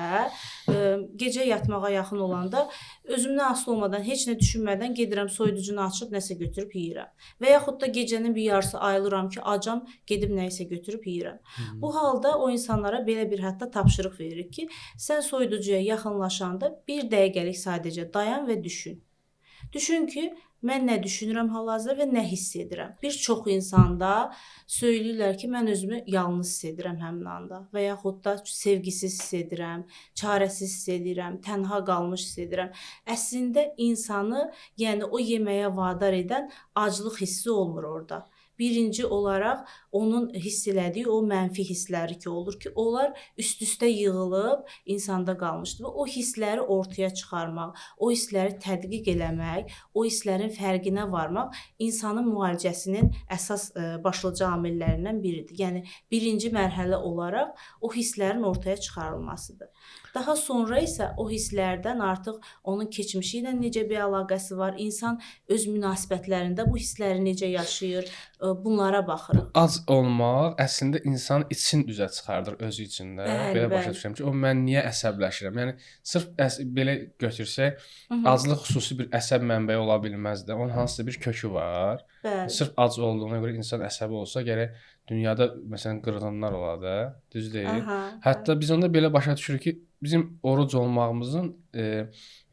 gecə yatmağa yaxın olanda özümdən asılı olmadan, heç nə düşünmədən gedirəm, soyuducunu açıb nəsə götürüb yeyirəm. Və yaxud da gecənin bir yarısı ayılıram ki, acam, gedib nəyisə götürüb yeyirəm. Bu halda o insanlara belə bir hətta tapşırıq veririk ki, sən soyuducuya yaxınlaşanda 1 dəqiqəlik sadəcə dayan və düşün. Düşün ki, mən nə düşünürəm hal-hazırda və nə hiss edirəm. Bir çox insanda söyləyirlər ki, mən özümü yalnız hiss edirəm həmin anda və yaxud da sevgisiz hiss edirəm, çarəsiz hiss edirəm, tənha qalmış hiss edirəm. Əslində insanı, yəni o yeməyə vadar edən aclıq hissi olmur orada. Birinci olaraq onun hiss elədiyi o mənfi hissləri ki olur ki, onlar üst-üstə yığılıb insanda qalmışdı və o hissləri ortaya çıxarmaq, o hissləri tədqiq eləmək, o hisslərin fərqinə varmaq insanın müalicəsinin əsas başlıca amillərindən biridir. Yəni birinci mərhələ olaraq o hisslərin ortaya çıxarılmasıdır. Daha sonra isə o hisslərdən artıq onun keçmişi ilə necə bir əlaqəsi var, insan öz münasibətlərində bu hissləri necə yaşayır, bunlara baxırıq. Az olmaq əslində insanın için üzə çıxardır özü içində. Bəli, Belə başa bəli. düşürəm ki, o mən niyə əsəbləşirəm? Yəni sırf belə götürsək, aclıq xüsusi bir əsəb mənbəyi ola bilməz də. Onun hansısa bir kökü var. Bəli. Sırf ac olduğuna görə insan əsəbi olsa, gərək dünyada məsələn qırğınlar ola da, düz deyil. Aha, Hətta biz onda belə başa düşürük ki, bizim oruc olmağımızın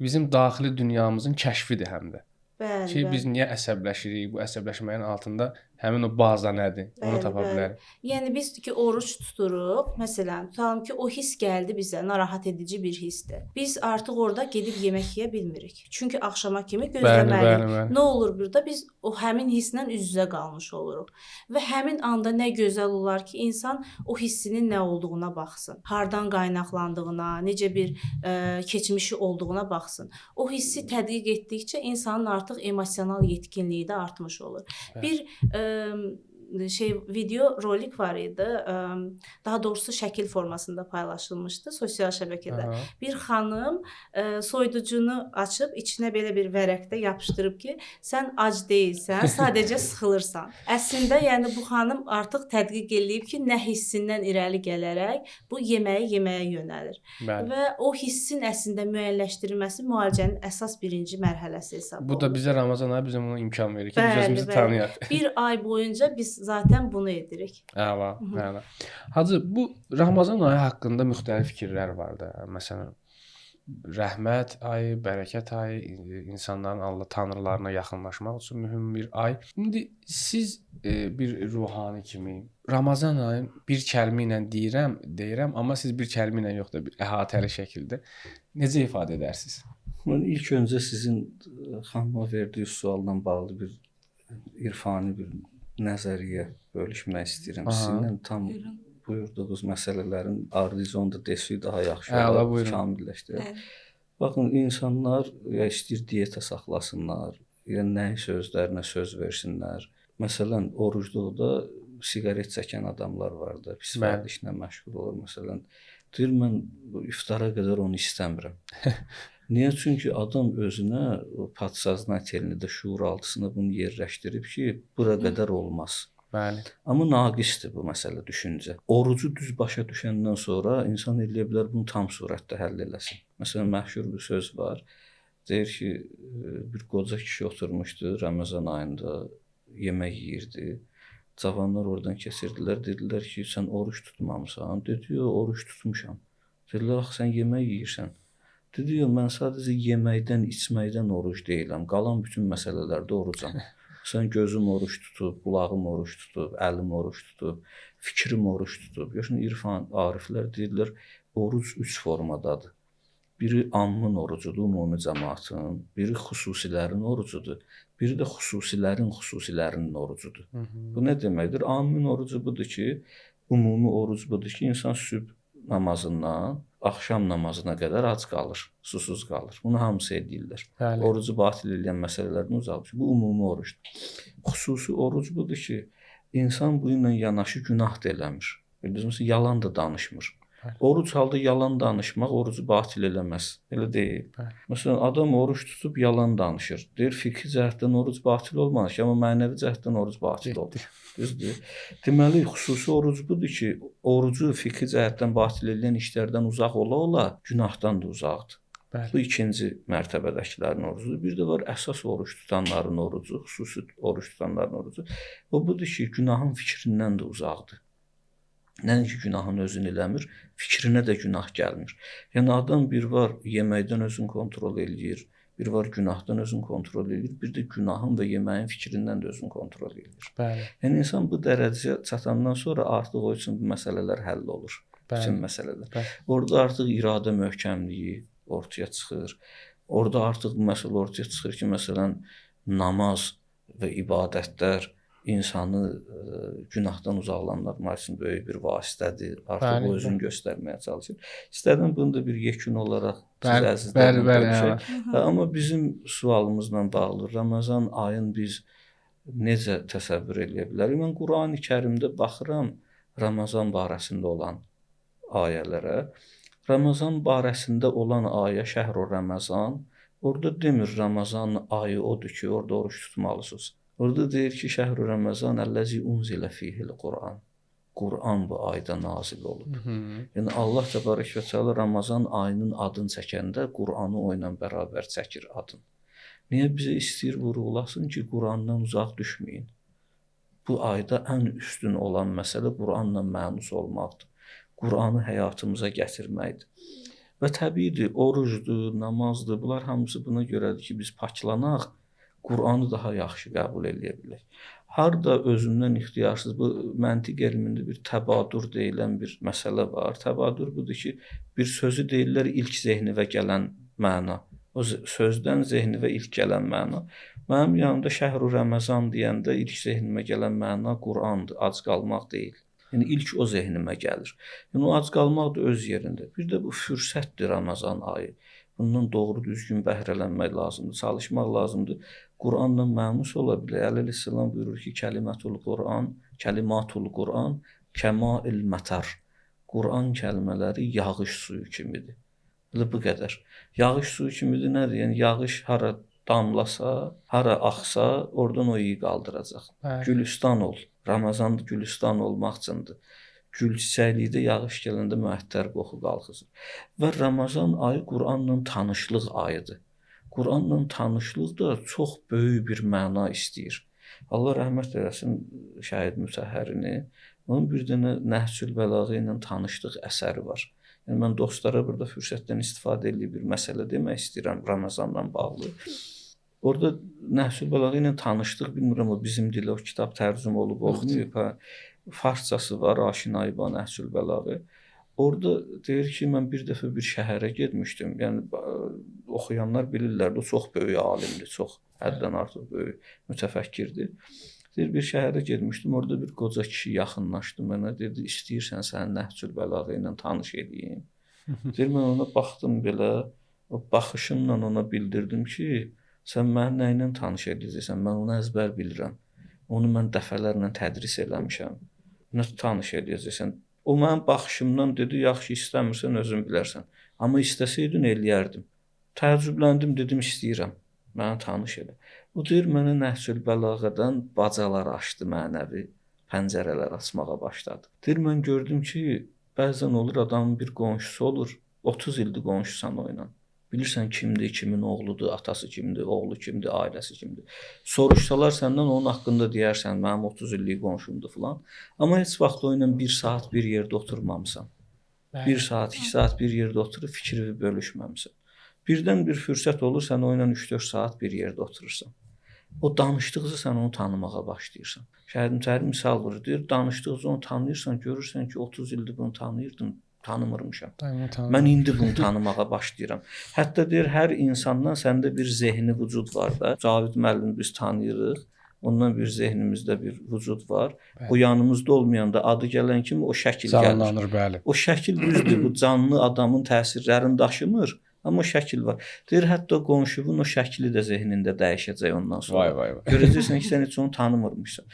bizim daxili dünyamızın kəşfidir həm də. bəli, Ki bəli. biz niyə əsəbləşirik? Bu əsəbləşməyin altında həmin o baza nədir? Onu Bəli, tapa bəli. bilərik. Yəni biz ki oruç tuturuq, məsələn, tutalım ki o hiss gəldi bizə, narahat edici bir hissdir. Biz artıq orada gedib yemək yeyə bilmirik. Çünki axşama kimi gözləməliyik. bəli. Nə olur burada? Biz o həmin hisslə üz-üzə qalmış oluruq. Və həmin anda nə gözəl olar ki, insan o hissinin nə olduğuna baxsın. Hardan qaynaqlandığına, necə bir keçmişi olduğuna baxsın. O hissi tədqiq etdikcə insanın artıq emosional yetkinliyi də artmış olur. Bəli. Bir video rolik var idi. Daha doğrusu şəkil formasında paylaşılmışdı sosial şəbəkədə. Aha. Bir xanım soyuducunu açıb içinə belə bir vərəqdə yapışdırıb ki, sən ac deyilsən, sadəcə sıxılırsan. Əslində, yəni bu xanım artıq tədqiq eləyib ki, nə hissindən irəli gələrək bu yeməyə yönəlir. Bəli. Və o hissin əslində müəyyənləşdirilməsi müalicənin əsas birinci mərhələsi hesab olunur. Bu da bizə Ramazan ayı bizə buna imkan verir ki, biz Bəli, özümüzü bəli. tanıyaq. Bir ay boyunca biz zaten bunu edirik. Əla, əla. Hacı, bu Ramazan ayı haqqında müxtəlif fikirlər var da. Məsələn, rəhmət ayı, bərəkət ayı, insanların Allah tanrılarına yaxınlaşmaq üçün mühüm bir ay. İndi siz bir ruhani kimi Ramazan ayı bir kəlmə ilə deyirəm, amma siz bir kəlmə ilə yox da bir əhatəli şəkildə necə ifadə edərsiniz? Mən ilk öncə sizin xanıma verdiyiniz sualla bağlı bir irfani bir nəzəriyyə bölüşmək istəyirəm. Aha. Sizinlə tam buyurduğunuz məsələlərin ardıcında desək daha yaxşı Əla, olar, buyurun. kamilləşdirək. Baxın, insanlar ya istəyir diyetə saxlasınlar, ya nəyisə özlərinə söz versinlər. Məsələn, orucluqda siqaret çəkən adamlar var da, pis Bəli. vərdişlə məşğul olur. Məsələn, deyir mən bu iftara qədər onu istəmirəm. Niyə? Çünki adam özünə o padsazna telini də şuur altısına bunu yerləşdirib ki, bura qədər olmaz. Bəli. Amma naqisdir bu məsələ düşüncə. Orucu düz başa düşəndən sonra insan eləyə bilər bunu tam surətdə həll eləsin. Məsələn, məşhur bir söz var. Deyir ki, bir qoca kişi oturmuşdu Ramazan ayında, yemək yeyirdi. Cavanlar oradan keçirdilər, dedilər ki, sən oruç tutmamısan. Dedi, yox, oruç tutmuşam. Dedilər, axı sən yemək yeyirsən. Dedi, yox, mən sadəcə yeməkdən, içməkdən oruc deyiləm. Qalan bütün məsələlərdə orucam. Sən gözüm oruç tutub, qulağım oruç tutub, əlim oruç tutub, fikrim oruç tutub. Görürsən, irfan ariflər deyirlər, oruc 3 formadadır. Biri ammın orucudur, ümumi cəmaatın, biri xüsusilərin orucudur, biri də xüsusilərinin orucudur. Bu nə deməkdir? Ammın orucu budur ki, ümumi oruc budur ki, insan sübh namazından axşam namazına qədər ac qalır, susuz qalır. Bunu hamısı edirlər. Bəli. Orucu batil edən məsələlərdən uzaq. Bu ümumi orucdur. Xüsusi oruc budur ki, insan bu ilə yanaşı günah da eləmir. Bildiniz, yalan da danışmır. Bəli. Oruc halda yalan danışmaq orucu batil eləməz. Elə deyil. Bəli. Məsələn, adam oruç tutub yalan danışır. Deyir, fiziki cəhətdən oruc batil olmaz ki, amma mənəvi cəhətdən oruc batil olur. Düzdür. Deməli, xüsusi oruc budur ki, orucu fiziki cəhətdən batil edən işlərdən uzaq ola-ola günahdan da uzaqdır. Bəli. Bu ikinci mərtəbədəkilərin orucudur. Bir də var əsas oruç tutanların orucu, xüsusi oruç tutanların orucu. O budur ki, günahın fikrindən də uzaqdır. Nəinki günahın özünü eləmir, fikrinə də günah gəlmir. Yəni adam bir var yeməkdən özünü kontrol eləyir, bir var günahdan özünü kontrol eləyir, bir də günahın və yeməyin fikrindən də özünü kontrol eləyir. Bəli. Yəni insan bu dərəcəyə çatandan sonra artıq o üçün bu məsələlər həll olur. Bəli. Bütün məsələlər. Bəli. Orada artıq iradə möhkəmliyi ortaya çıxır. Orada artıq məsələ ortaya çıxır ki, məsələn, namaz və ibadətlər insanı günahdan uzaqlandırmaq üçün böyük bir vasitədir. Artıq o özünü göstərməyə çalışır. İstədim bunu da bir yekun olaraq siz əzizlərimə bölüşək. Amma bizim sualımızla bağlı Ramazan ayını biz necə təsəvvür edə bilərik? Mən Qurani-Kərimdə baxıram Ramazan barəsində olan ayələrə. Ramazan barəsində olan ayə Şəhrü Ramazan, orada demir Ramazan ayı odur ki, orada oruç tutmalısınız. Orada deyir ki, Şəhrü Ramazan əlləzi unzilə fihil Quran. Quran bu ayda nazil olub. Yəni Allah təbarək və təala Ramazan ayının adını çəkəndə Quranı o ilə bərabər çəkir adını. Niyə bizə istəyir vurğulasın ki, Qurandan uzaq düşməyin? Bu ayda ən üstün olan məsələ Quranla mənus olmaqdır. Quranı həyatımıza gətirməkdir. Və təbiidir, orucdur, namazdır, bunlar hamısı buna görədir ki, biz paklanaq, Quranı daha yaxşı qəbul edə bilək. Harda özündən ixtiyarsız, bu məntiq elmində bir təbadur deyilən bir məsələ var. Təbadur budur ki, bir sözü deyirlər ilk zehnivə gələn məna. O sözdən zehnivə ilk gələn məna. Mənim yanımda Şəhrü Ramazan deyəndə ilk zehnimə gələn məna Qurandır, ac qalmaq deyil. Yəni ilk o zehnimə gəlir. Yəni o ac qalmaq da öz yerində. Bir də bu fürsətdir Ramazan ayı. Bundan doğru düzgün bəhrələnmək lazımdır, çalışmaq lazımdır. Quranla məmus ola bilər. Əleyhissalam buyurur ki, kəlimatul Quran kəmail mətar. Quran kəlmələri yağış suyu kimidir. Elə bu qədər. Yağış suyu kimidir nədir? Yəni yağış hara damlasa, hara axsa, oradan o iyi qaldıracaq. Gülüstan ol. Ramazan gülüstan olmaq üçündür. Gül çiçəklikdə yağış gələndə müəttər qoxu qalxır. Və Ramazan ayı Quranla tanışlıq ayıdır. Quranla tanışlıq da çox böyük bir məna istəyir. Allah rəhmət eləsin şəhid Mütəhhərini. Onun bir dənə Nəhcül Bəlağə ilə tanışlıq əsəri var. Yəni mən dostlara burada fürsətdən istifadə edib bir məsələ demək istəyirəm Ramazanla bağlı. Orada Nəhcül Bəlağə ilə tanışdıq, bilmirəm o bizim dilə o kitab tərcümə olub olmayıb. Farsçası var, Aşinayı ba Nəhcül Bəlağə. Orada deyir ki, mən bir dəfə bir şəhərə getmişdim. Yəni oxuyanlar bilirlər, o çox böyük alimdir, çox həddən artıq böyük mütəfəkkirdir. Deyir bir şəhərə getmişdim, orada bir qoca kişi yaxınlaşdı mənə, dedi, istəyirsən səni Nəhcül Bəlağə ilə tanış edeyim. Deyir mən ona baxdım belə, o baxışımla ona bildirdim ki, sən məni nə ilə tanış edəcəksən, mən onu əzbər bilirəm. Onu mən dəfələrlə tədris eləmişəm. Nə tanış edəcəksən? O mənim baxışımdan dedi, yaxşı istəmirsən özün bilərsən. Amma istəsəydin eləyərdim. Təəccübləndim, dedim istəyirəm. Məni tanış elə. O deyir mənə Nəhcül Bəlağədən bacalar açdı mənəvi, pəncərələr açmağa başladı. Deyir mən gördüm ki, bəzən olur adamın bir qonşusu olur, 30 ildir qonşusan o ilə. Bilirsən kimdir, kimin oğludur, atası kimdir, oğlu kimdir, ailəsi kimdir. Soruşsalar səndən onun haqqında deyərsən, mənim 30 illik qonşumdur filan. Amma heç vaxt o ilə 1 saat bir yerdə oturmamısan. 1 saat, 2 saat bir yerdə oturub fikrini bölüşməmisən. Birdən bir fürsət olur, sən o ilə 3-4 saat bir yerdə oturursan. O danışdıqca sən onu tanımağa başlayırsan. Şəhid Mütəhhər misal vurur, deyir, danışdıqca onu tanıyırsan, görürsən ki, 30 ildir bunu tanıyırdın. Tanımırmışam. Mən indi bunu tanımağa başlayıram. Hətta deyir, hər insandan səndə bir zehni vücud var da. Cavid müəllimi biz tanıyırıq. Ondan bir zehnimizdə bir vücud var. Bəli. O yanımızda olmayanda adı gələn kimi o şəkil canlanır, gəlir. Bəli. O şəkil düzdür. Bu canlı adamın təsirlərini daşımır. Amma şəkil var. Deyir, hətta qonşunun o şəkli də zehnində dəyişəcək ondan sonra. Vay. Görəcəksən ki, sən heç onu tanımırmışsan.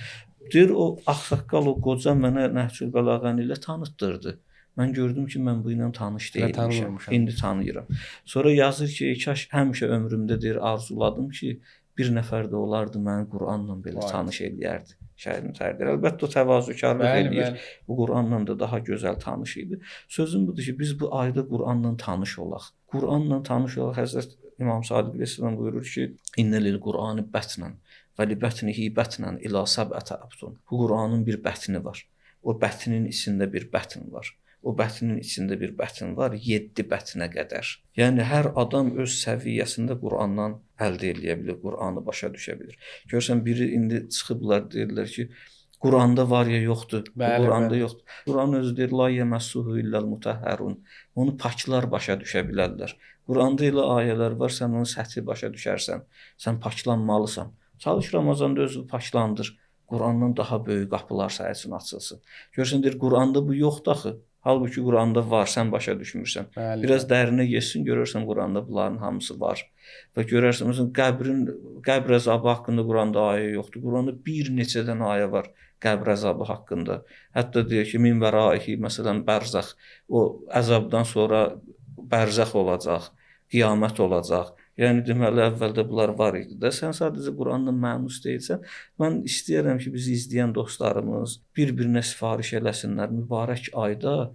Deyir, o ağsaqqal, o qoca mənə Nəhcül Bəlağəni ilə tanıtdırdı. Mən gördüm ki, mən bu ilə tanış deyilmişəm. İndi tanıyıram. Sonra yazır ki, kaş həmişə ömrümdə deyir, arzuladım ki, bir nəfər də olardı məni Quranla belə tanış eləyərdi. Şəhid Mütəhhər deyir. Əlbəttə o təvazökarlıq eləyir. Bu Quranla da daha gözəl tanış idi. Sözüm budur ki, biz bu ayda Quranla tanış olaq. Quranla tanış olaq. Həzrət İmam Sadiq əleyhissalam buyurur ki, İnnə lil Qur'ani bətnən və li bətnihi bətnən ilə səbətə əbtun. Bu Quranın bir bətni var. O bətnin içində bir bətn var. O bətnin içində bir bətn var, 7 bətnə qədər. Yəni hər adam öz səviyyəsində Qurandan əldə edə bilər, Quranı başa düşə bilər. Görsən biri indi çıxıblar deyirlər ki, Quranda var ya yoxdur. Quranda yoxdur. Quran özü deyir la yeməssuhu illal mutahharun. Onu paklar başa düşə bilərlər. Quranda elə ayələr var, sən onu səthi başa düşərsən. Sən paklanmalısan. Çalış Ramazanda özünü paklandır. Qurandan daha böyük qapılar sənin üçün açılsın. Görürsən deyir Quranda bu yoxdur axı. Halbuki Quranda var, sən başa düşmürsən. Bəli. Biraz dərinə getsin, görərsən Quranda bunların hamısı var. Və görərsən məsələn qəbr əzabı haqqında Quranda ayə yoxdur. Quranda bir neçə dənə ayə var qəbr əzabı haqqında. Hətta deyir ki, min vəraihi məsələn bərzəx, o əzabdan sonra bərzəx olacaq, qiyamət olacaq. Yəni deməli əvvəldə bunlar var idi də. Sən sadəcə Quranın mənus deyilsən. Mən istəyirəm ki, bizi izləyən dostlarımız bir-birinə sifariş eləsinlər. Mübarək ayda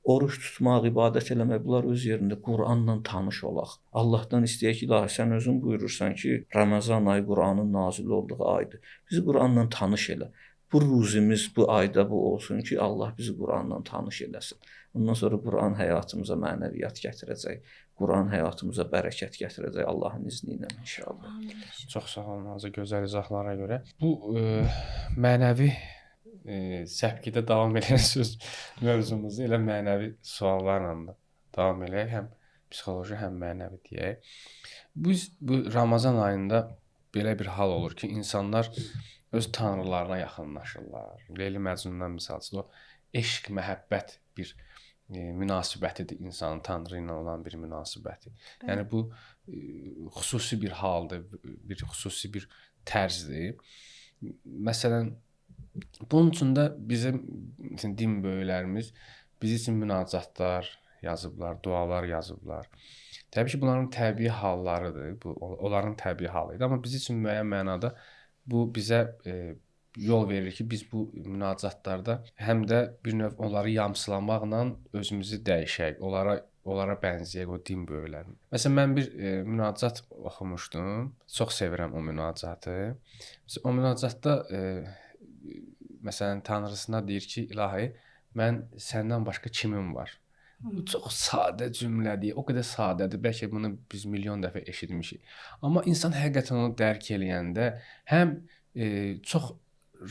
oruç tutmaq, ibadət eləmək, bunlar öz yerində Quranla tanış olaq. Allahdan istəyək ki, ilahi sən özün buyurursan ki, Ramazan ayı Quranın nazil olduğu aydır. Bizi Quranla tanış elə. Bu ruzimiz bu ayda bu olsun ki, Allah bizi Quranla tanış eləsin. Ondan sonra Quran həyatımıza mənəviyyat gətirəcək. Quran həyatımıza bərəkət gətirəcək Allahın izni ilə inşallah. Çox sağ olun Nazır, gözəl izahlara görə. Bu mənəvi səpkidə davam edən söz mövzumuzu elə mənəvi suallarla da davam eləyək. Həm psixoloji, həm mənəvi deyək. Biz bu Ramazan ayında belə bir hal olur ki, insanlar öz tanrılarına yaxınlaşırlar. Leyli Məcnundan misal üçün o eşq, məhəbbət bir münasibətidir insanın Tanrı ilə olan bir münasibəti. Yəni bu xüsusi bir haldır, xüsusi bir tərzdir. Məsələn, bunun üçün də bizim din böyüklərimiz biz üçün münacatlar yazıblar, dualar yazıblar. Təbii ki, bunların təbii hallarıdır. Bu onların təbii halıydı, amma biz üçün müəyyən mənada bu bizə yol verir ki, biz bu münacatlarda həm də bir növ onları yamsılamaqla özümüzü dəyişək, onlara bənzəyək, o din böyüklərinə. Məsələn, mən bir münacat oxumuşdum. Çox sevirəm o münacatı. O münacatda məsələn Tanrısına deyir ki, ilahi, mən səndən başqa kimim var? Bu çox sadə cümlədir, o qədər sadədir, bəlkə bunu biz milyon dəfə eşitmişik. Amma insan həqiqətən onu dərk eləyəndə həm çox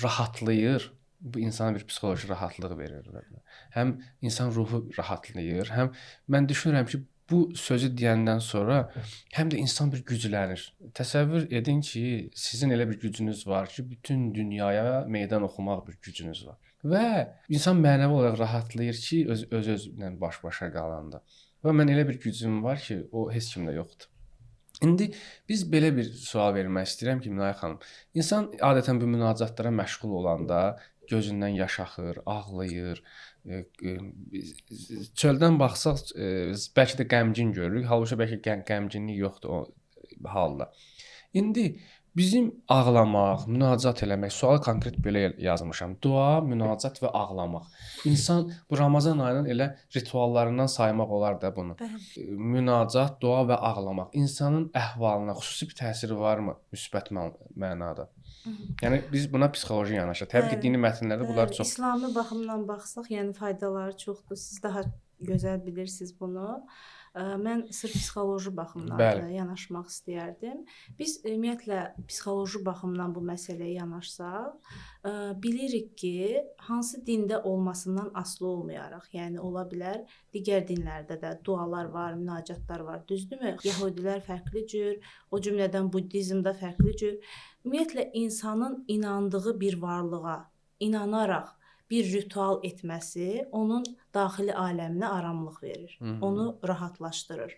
rahatlayır, bu insana bir psixoloji rahatlıq verir. Həm insan ruhu rahatlayır, həm mən düşünürəm ki, bu sözü deyəndən sonra həm də insan bir güclənir. Təsəvvür edin ki, sizin elə bir gücünüz var ki, bütün dünyaya meydan oxumaq bir gücünüz var. Və insan mənəvi olaraq rahatlayır ki, öz-özünə baş-başa qalanda. Və mən elə bir gücüm var ki, o heç kimdə yoxdur. İndi biz belə bir sual vermək istəyirəm ki, Minay xanım, insan adətən bu münacatlara məşğul olanda gözündən yaş axır, ağlayır, çöldən baxsaq bəlkə də qəmgin görürük, halbuki bəlkə qəmginlik yoxdur o halda. İndi bizim ağlamaq, münacat eləmək, sualı konkret belə yazmışam. Dua, münacat və ağlamaq. İnsan bu Ramazan ayının elə rituallarından saymaq olar da bunu. Münacat, dua və ağlamaq insanın əhvalına xüsusi bir təsiri varmı müsbət mənada? Yəni biz buna psixoloji yanaşırıq. Təbii ki, dini mətnlərdə bunlar çox. İslami baxımdan baxsaq, yəni faydaları çoxdur. Siz daha gözəl bilirsiniz bunu. Mən sırf psixoloji baxımdan yanaşmaq istəyərdim. Biz ümumiyyətlə psixoloji baxımdan bu məsələyə yanaşsaq, bilirik ki, hansı dində olmasından asılı olmayaraq, yəni ola bilər digər dinlərdə də dualar var, münacatlar var, düzdürmü? Yəhudilər fərqli cür, o cümlədən Buddizmdə fərqli cür. Ümumiyyətlə insanın inandığı bir varlığa inanaraq bir ritual etməsi onun daxili aləminə aramlıq verir. Onu rahatlaşdırır.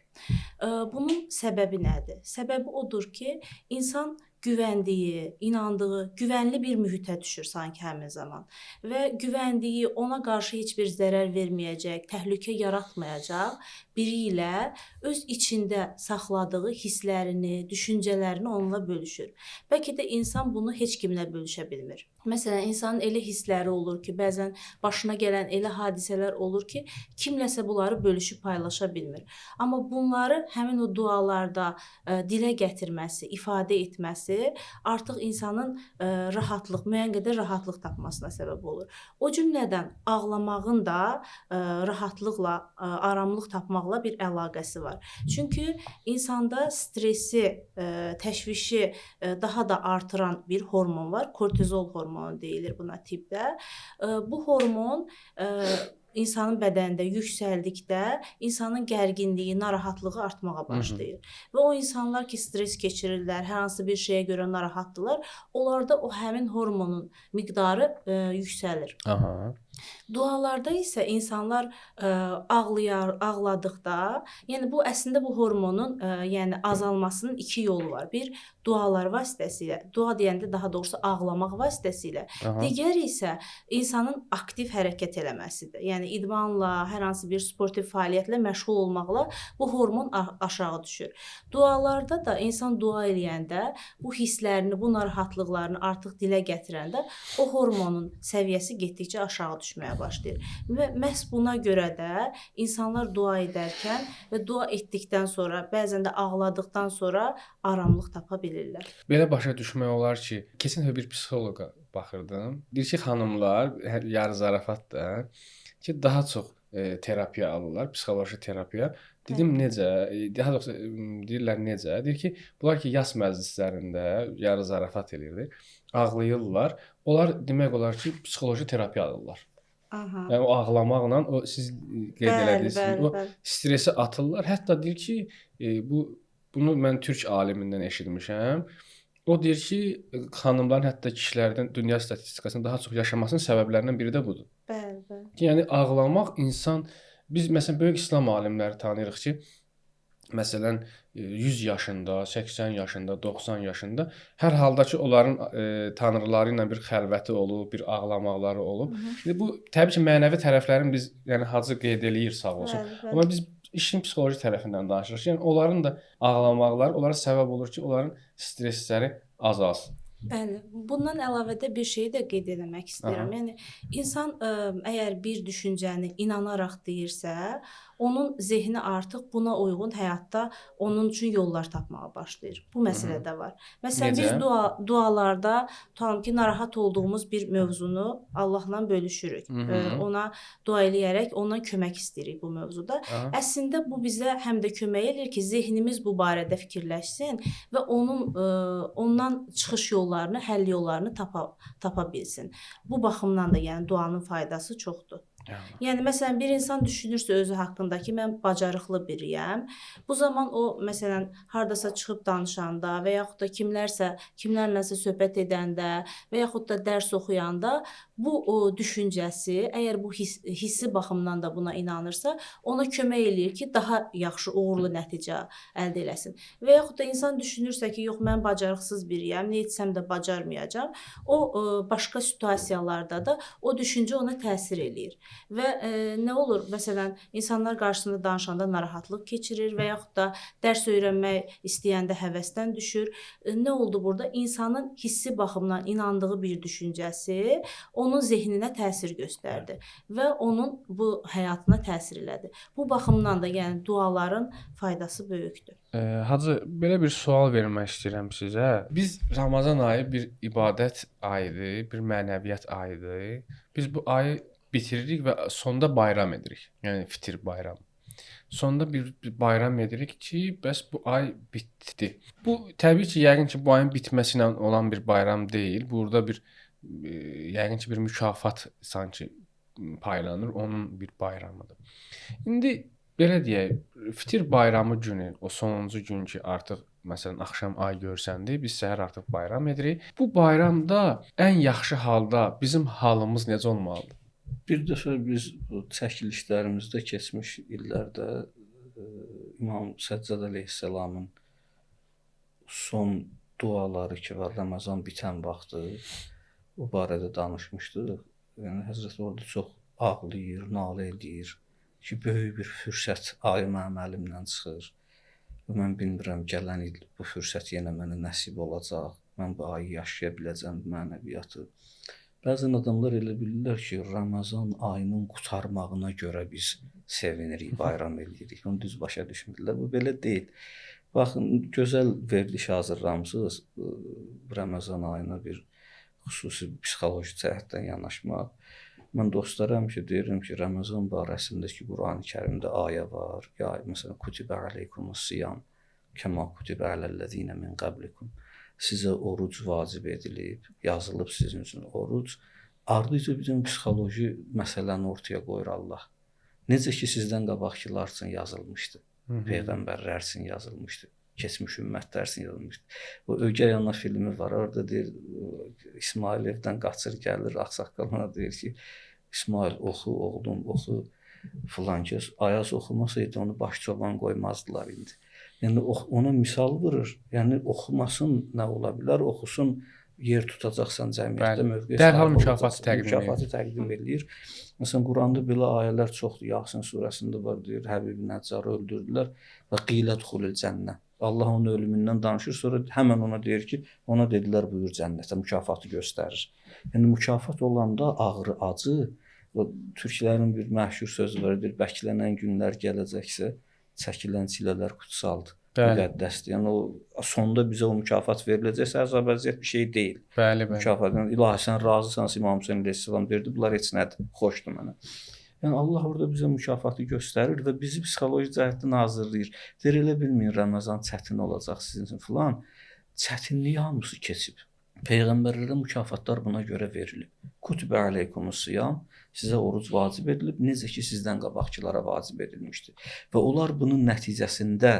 Bunun səbəbi nədir? Səbəbi odur ki, insan güvəndiyi, inandığı, güvənli bir mühitə düşür sanki həmin zaman və güvəndiyi, ona qarşı heç bir zərər verməyəcək, təhlükə yaratmayacaq biri ilə öz içində saxladığı hisslərini, düşüncələrini onunla bölüşür. Bəlkə də insan bunu heç kimlə bölüşə bilmir. Məsələn, insanın elə hissləri olur ki, bəzən başına gələn elə hadisələr olur ki, kimləsə bunları bölüşüb paylaşa bilmir. Amma bunları həmin o dualarda dilə gətirməsi, ifadə etməsi artıq insanın rahatlıq, müəyyən qədər rahatlıq tapmasına səbəb olur. O cümlədən ağlamağın da rahatlıqla, aramlıq tapmaqla bir əlaqəsi var. Çünki insanda stresi, təşvişi daha da artıran bir hormon var. Kortizol hormonu deyilir buna tibbdə. Bu hormon insanın bədənində yüksəldikdə insanın gərginliyi, narahatlığı artmağa başlayır. Və o insanlar ki, stres keçirirlər, hər hansı bir şeyə görə narahatdırlar, onlarda o həmin hormonun miqdarı yüksəlir. Aha. Dualarda isə insanlar ağladıqda, yəni bu əslində bu hormonun yəni azalmasının iki yolu var. Bir, dualar vasitəsilə, dua deyəndə daha doğrusu ağlamaq vasitəsilə, Aha. digəri isə insanın aktiv hərəkət eləməsidir. Yəni idmanla, hər hansı bir sportiv fəaliyyətlə məşğul olmaqla bu hormon aşağı düşür. Dualarda da insan dua eləyəndə bu hisslərini, bu narahatlıqlarını artıq dilə gətirəndə o hormonun səviyyəsi getdikcə aşağı düşməyə başlayır. Və məhz buna görə də insanlar dua edərkən və dua etdikdən sonra, bəzən də ağladıqdan sonra aramlıq tapa bilirlər. Belə başa düşmək olar ki, keçən dəfə bir psixoloqa baxırdım. Deyir ki, xanımlar yarı zarafat da ki, daha çox terapiya alırlar, psixoloji terapiya. Dedim necə? Daha doğrusu deyirlər necə? Deyir ki, bunlar ki, yas məclislərində yarı zarafat eləyirdi, ağlayırlar. Onlar demək olar ki, psixoloji terapiya alırlar. Aha. Yəni o ağlamaqla o siz qeyd elədiniz, o bəli. stresi atırlar. Hətta deyir ki, bunu mən türk alimindən eşitmişəm. O deyir ki, xanımların hətta kişilərdən dünya statistikasının daha çox yaşamasının səbəblərindən biri də budur. Bəli. Yəni ağlamaq insan biz məsələn böyük İslam alimləri tanıyırıq ki, məsələn 100 yaşında, 80 yaşında, 90 yaşında hər halda ki onların tanrıları ilə bir xəlvəti olub, bir ağlamaqları olub. İndi bu təbii ki, mənəvi tərəflərini biz yəni hacı qeyd eləyir sağ olsun. Bəli. Amma biz işin psixoloji tərəfindən danışırıq. Yəni onların da ağlamaqları onlara səbəb olur ki, onların stressləri azalsın. Bəli. Bundan əlavədə bir şey də qeyd etmək istəyirəm. Aha. Yəni insan əgər bir düşüncəni inanaraq deyirsə, onun zehni artıq buna uyğun həyatda onun üçün yollar tapmağa başlayır. Bu məsələ də var. Məsələn, Necə? biz dualarda tutalım ki, narahat olduğumuz bir mövzunu Allahla bölüşürük. Ona dua eləyərək ondan kömək istəyirik bu mövzuda. Aha. Əslində bu bizə həm də kömək edir ki, zehnimiz bu barədə fikirləşsin və ondan çıxış yollarını, həll yollarını tapa bilsin. Bu baxımdan da yəni duanın faydası çoxdur. Yəni məsələn bir insan düşünürsə özü haqqında ki, mən bacarıqlı biriyəm. Bu zaman o məsələn hardasa çıxıb danışanda və yaxud da kimlərləsə söhbət edəndə və yaxud da dərs oxuyanda bu düşüncəsi, əgər bu hissi baxımdan da buna inanırsa, ona kömək eləyir ki, daha yaxşı, uğurlu nəticə əldə eləsin. Və yaxud da insan düşünürsə ki, yox mən bacarıqsız biriyəm, nə etsəm də bacarmayacağam. O başqa situasiyalarda da o düşüncə ona təsir eləyir. Və nə olur? Məsələn, insanlar qarşısında danışanda narahatlıq keçirir və yaxud da dərs öyrənmək istəyəndə həvəsdən düşür. Nə oldu burada? İnsanın hissi baxımından inandığı bir düşüncəsi onun zehninə təsir göstərdi və onun bu həyatına təsir elədi. Bu baxımdan da yəni duaların faydası böyükdür. Hacı, belə bir sual vermək istəyirəm sizə. Biz Ramazan ayı bir ibadət ayıdır, bir mənəviyyat ayıdır. Biz bu ayı bitiririk və sonda bayram edirik. Yəni fitir bayramı. Sonda bir bayram edirik ki, bəs bu ay bitdi. Bu təbii ki, yəqin ki, bu ayın bitməsi ilə olan bir bayram deyil. Burada bir yəqin ki, bir mükafat sanki paylanır, onun bir bayramıdır. İndi belə deyək, fitir bayramı günü, o sonuncu gün ki, artıq məsələn axşam ay görsəndi, biz səhər artıq bayram edirik. Bu bayramda ən yaxşı halda bizim halımız necə olmalıdır? Bir dəfə biz bu çəkilişlərimizdə keçmiş illərdə İmam Səccad əleyhissalamın son duaları ki var Ramazan bitən vaxtı o barədə danışmışdıq. Yəni Həzrət orada çox ağlayır, nalə edir ki, böyük bir fürsət ayı mənim əlimdən çıxır. Və mən bilmirəm gələn il bu fürsət yenə mənə nəsib olacaq. Mən bu ayı yaşaya biləcəm mənəviyyatı. Bəzən adamlar elə bilirlər ki, Ramazan ayının qurtarmağına görə biz sevinirik, bayram edirik. Onu düz başa düşmürlər. Bu belə deyil. Baxın, gözəl veriliş hazırlamısınız. Ramazan ayına bir xüsusi psixoloji cəhətdən yanaşmaq. Mən dostlara həmişə deyirəm ki, Ramazan barəsindəki Qurani-Kərimdə ayə var. Ya məsələn, kutibə aleykumus-siyam kəma kutibə aləl-ləzīnə min qablikum. Sizə oruc vacib edilib, yazılıb sizin üçün oruc, ardıcı bizim psixoloji məsələni ortaya qoyur Allah. Necə ki sizdən qabaqçılar üçün yazılmışdı. Peyğəmbərlər üçün yazılmışdı. Keçmiş ümmətlər üçün yazılmışdı. O Ögey ana filmi var. Orada deyir İsmail evdən qaçır gəlir, ağsaqqalına deyir ki, İsmail oxu oğlum, oxu filan kəs. Ayaz oxumasaydı onu baş çoban qoymazdılar indi. Yəni ona misal vurur. Yəni oxumasın nə ola bilər? Oxusun, yer tutacaqsan cəmiyyətdə mövqe dərhal mükafatı təqdim eləyir. Məsələn, Quranda belə ayələr çoxdur. Yasin surəsində var, deyir, Həbib Nəccarı öldürdülər və qilə duxulul cənnə. Allah onun ölümündən danışır, sonra həmən ona deyir ki, ona dedilər buyur cənnətə, mükafatı göstərir. Yəni mükafat olanda ağrı, acı, o türklərin bir məşhur sözü var, deyir, bəklənən günlər gələcəksə, çəkilən çilələr qutsaldır. Müqəddəsdir. Yəni o sonda bizə o mükafat veriləcəksə, əzab-əziyyət bir şey deyil. Bəli. Mükafat. Yəni ilahi sən razısan, İmam Hüseyn əleyhissalam verdi. Bunlar heç nədir? Xoşdur mənə. Yəni Allah orada bizə mükafatı göstərir və bizi psixoloji cəhətdən hazırlayır. Deyir, elə bilməyin Ramazan çətin olacaq sizin üçün filan. Çətinliyi hamısı keçib. Peyğəmbərlərə mükafatlar buna görə verilib. Kutubə aleykumus-siyam, sizə oruc vacib edilib, necə ki sizdən qabaqçılara vacib edilmişdi. Və onlar bunun nəticəsində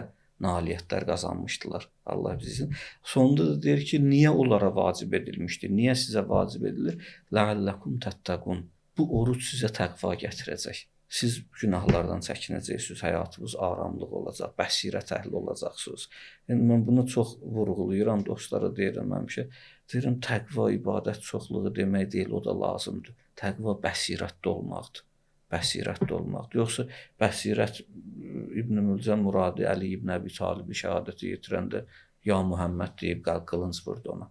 nailiyyətlər qazanmışdılar. Allah bizim. Sonunda da deyir ki, niyə onlara vacib edilmişdi? Niyə sizə vacib edilir? Ləalləkum təttəqun. Bu oruc sizə təqva gətirəcək. Siz günahlardan çəkinəcəksiniz, həyatınız aramlıq olacaq, bəsirət əhli olacaqsınız. Yəni mən bunu çox vurğulayıram, dostlara deyirəm həmişə. Deyirəm, təqva ibadət çoxluğu demək deyil, o da lazımdır. Təqva bəsirətli olmaqdır. Bəsirətli olmaqdır. Yoxsa bəsirət İbn Mülcəm Muradi Əli İbn Əbi Talibi şəhadəti yetirəndə ya Muhammed deyib qılınc vurdu ona.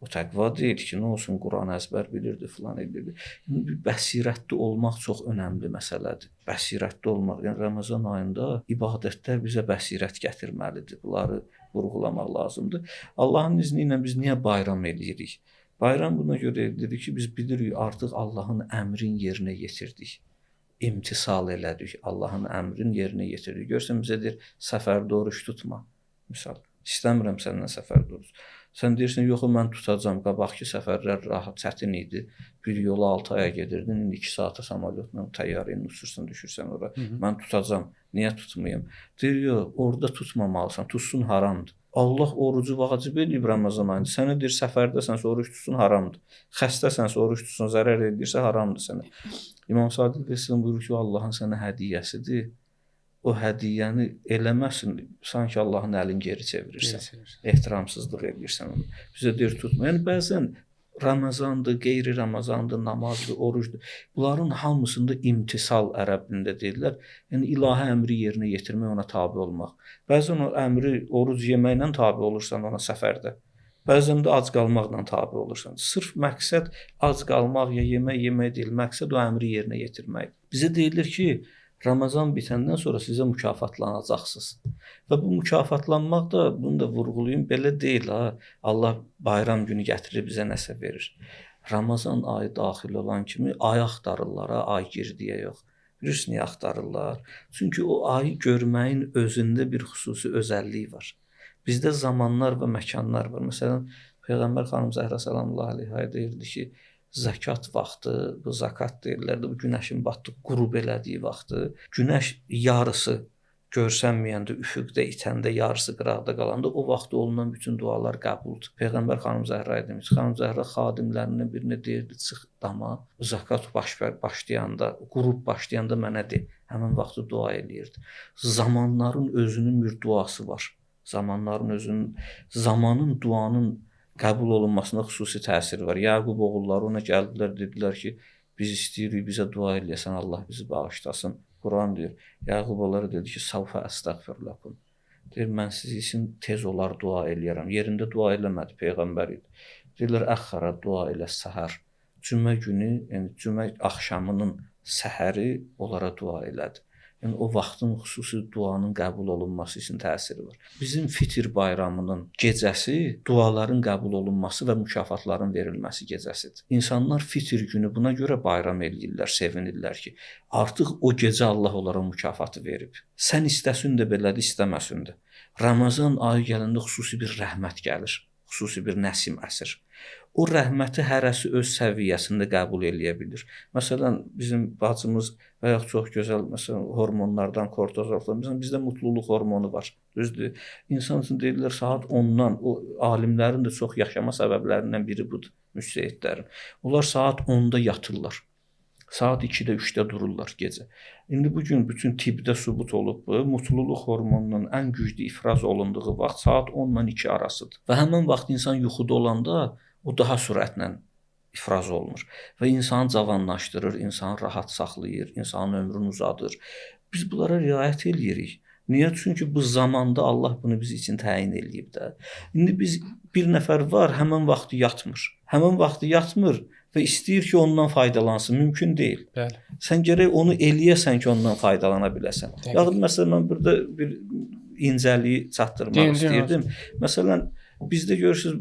O təqva deyil ki, nə olsun Quran əzbər bilirdi, filan edirdi. Yəni bəsirətli olmaq çox önəmli məsələdir. Bəsirətli olmaq, yəni Ramazan ayında ibadətlər bizə bəsirət gətirməlidir. Bunları vurğulamaq lazımdır. Allahın izni ilə biz niyə bayram edirik? Bayram buna görə edirik ki, biz bilirik artıq Allahın əmrin yerinə yetirdik. İmtisal elədik, Allahın əmrin yerinə yetirdik. Görsən bizə deyir, səfərdə oruç tutma. Misal, istəmirəm səndən səfərdə oruç. Sən deyirsən, yox, mən tutacam. Qabaqki səfərlər rahat, çətin idi. Bir yola 6 aya gedirdin, indi 2 saata samolyotla təyyarə ilə uçursan, düşürsən ora. Mən tutacam. Niyə tutmayım? Deyir, yox, orada tutmamalısan. Tutsun haramdır. Allah orucu vacib eləyib Ramazan ayında. Sənə deyir, səfərdəsənsə oruç tutsun haramdır. Xəstəsənsə oruç tutsun, zərər edirsə haramdır sənə. İmam Sadiq Rəsulullah buyurur ki, Allahın sənə hədiyyəsidir. O hədiyyəni eləməsin, sanki Allahın əlini geri çevirirsən. Ehtiramsızlıq edirsən onu. Bizə deyir, tutma. Yəni bəzən Ramazandır, qeyri-Ramazandır, namazdır, orucdur. Bunların hamısında imtisal ərəb dilində deyirlər. Yəni ilahi əmri yerinə yetirmək, ona tabe olmaq. Bəzən o əmri oruc yeməklə tabe olursan ona səfərdə. Bəzən də ac qalmaqla tabe olursan. Sırf məqsəd ac qalmaq ya yemək deyil, məqsəd o əmri yerinə yetirməkdir. Bizə deyilir ki, Ramazan bitəndən sonra sizə mükafatlanacaqsınız. Və bu mükafatlanmaq da, bunu da vurğulayım, belə deyil ha. Allah bayram günü gətirir, bizə nəsə verir. Ramazan ayı daxil olan kimi ay axtarırlar, ay girdiyə yox. Bilirsiniz, niyə axtarırlar? Çünki o ayı görməyin özündə bir xüsusi özəlliyi var. Bizdə zamanlar və məkanlar var. Məsələn, Peyğəmbər xanım Zəhra sallallahu əleyhə deyirdi ki, zəkat vaxtı, bu zakat deyirlərdi, bu günəşin batdıq, qürub elədiyi vaxtı, günəş yarısı görsənməyəndə, üfüqdə itəndə, yarısı qıraqda qalanda o vaxt olunan bütün dualar qəbuldur. Peyğəmbər xanım Zəhraya demiş, xanım Zəhra xadimlərindən birinə deyirdi, çıx dama, zakat başlayanda, qürub başlayanda mənə de, həmin vaxtı dua eləyirdi. Zamanların özünün bir duası var. Zamanın duanın qəbul olunmasına xüsusi təsiri var. Yaqub oğulları ona gəldilər, dedilər ki, biz istəyirik, bizə dua eləyəsən, Allah bizi bağışlasın. Quran deyir, Yaqub onlara dedi ki, savfə əstəğfirləkum. Deyir, mən siz üçün tez olar dua eləyərəm. Yerində dua eləmədi, Peyğəmbər idi. Deyirlər, əxxara dua elə səhər. Cümə günü, yəni cümə axşamının səhəri onlara dua elədi. Yəni o vaxtın xüsusi duanın qəbul olunması üçün təsiri var. Bizim Fitr bayramının gecəsi duaların qəbul olunması və mükafatların verilməsi gecəsidir. İnsanlar Fitr günü buna görə bayram eləyirlər, sevinirlər ki, artıq o gecə Allah onlara mükafatı verib. Sən istəsin də belədir, istəməsin də. Ramazan ayı gələndə xüsusi bir rəhmət gəlir, xüsusi bir nəsim əsir. o rəhməti hərəsi öz səviyyəsində qəbul eləyə bilir. Məsələn, bizim bacımız və yaxud çox gözəl məsələn hormonlardan kortizoldan, məsələn bizdə mutluluq hormonu var. Düzdür? İnsan üçün deyirlər saat 10-dan o alimlərin də çox yaşama səbəblərindən biri budur, müctəhidlərin. Onlar saat 10-da yatırlar. Saat 2-də, 3-də dururlar gecə. İndi bu gün bütün tibbdə sübut olub bu, mutluluq hormonunun ən güclü ifraz olunduğu vaxt saat 10 ilə 2 arasıdır. Və həmin vaxt insan yuxuda olanda o daha sürətlə ifraz olunur və insanı cavanlaşdırır, insanı rahat saxlayır, insanın ömrünü uzadır. Biz bunlara riayət eləyirik. Niyə? Çünki bu zamanda Allah bunu biz üçün təyin eləyib də. İndi biz bir nəfər var, həmin vaxtı yatmır. Həmin vaxtı yatmır və istəyir ki, ondan faydalansın. Mümkün deyil. Bəli. Sən gərək onu eləyəsən ki, ondan faydalana biləsən. Yaxud məsələn mən burada bir incəliyi çatdırmaq istəyirdim. Məsələn, bizdə görürsüz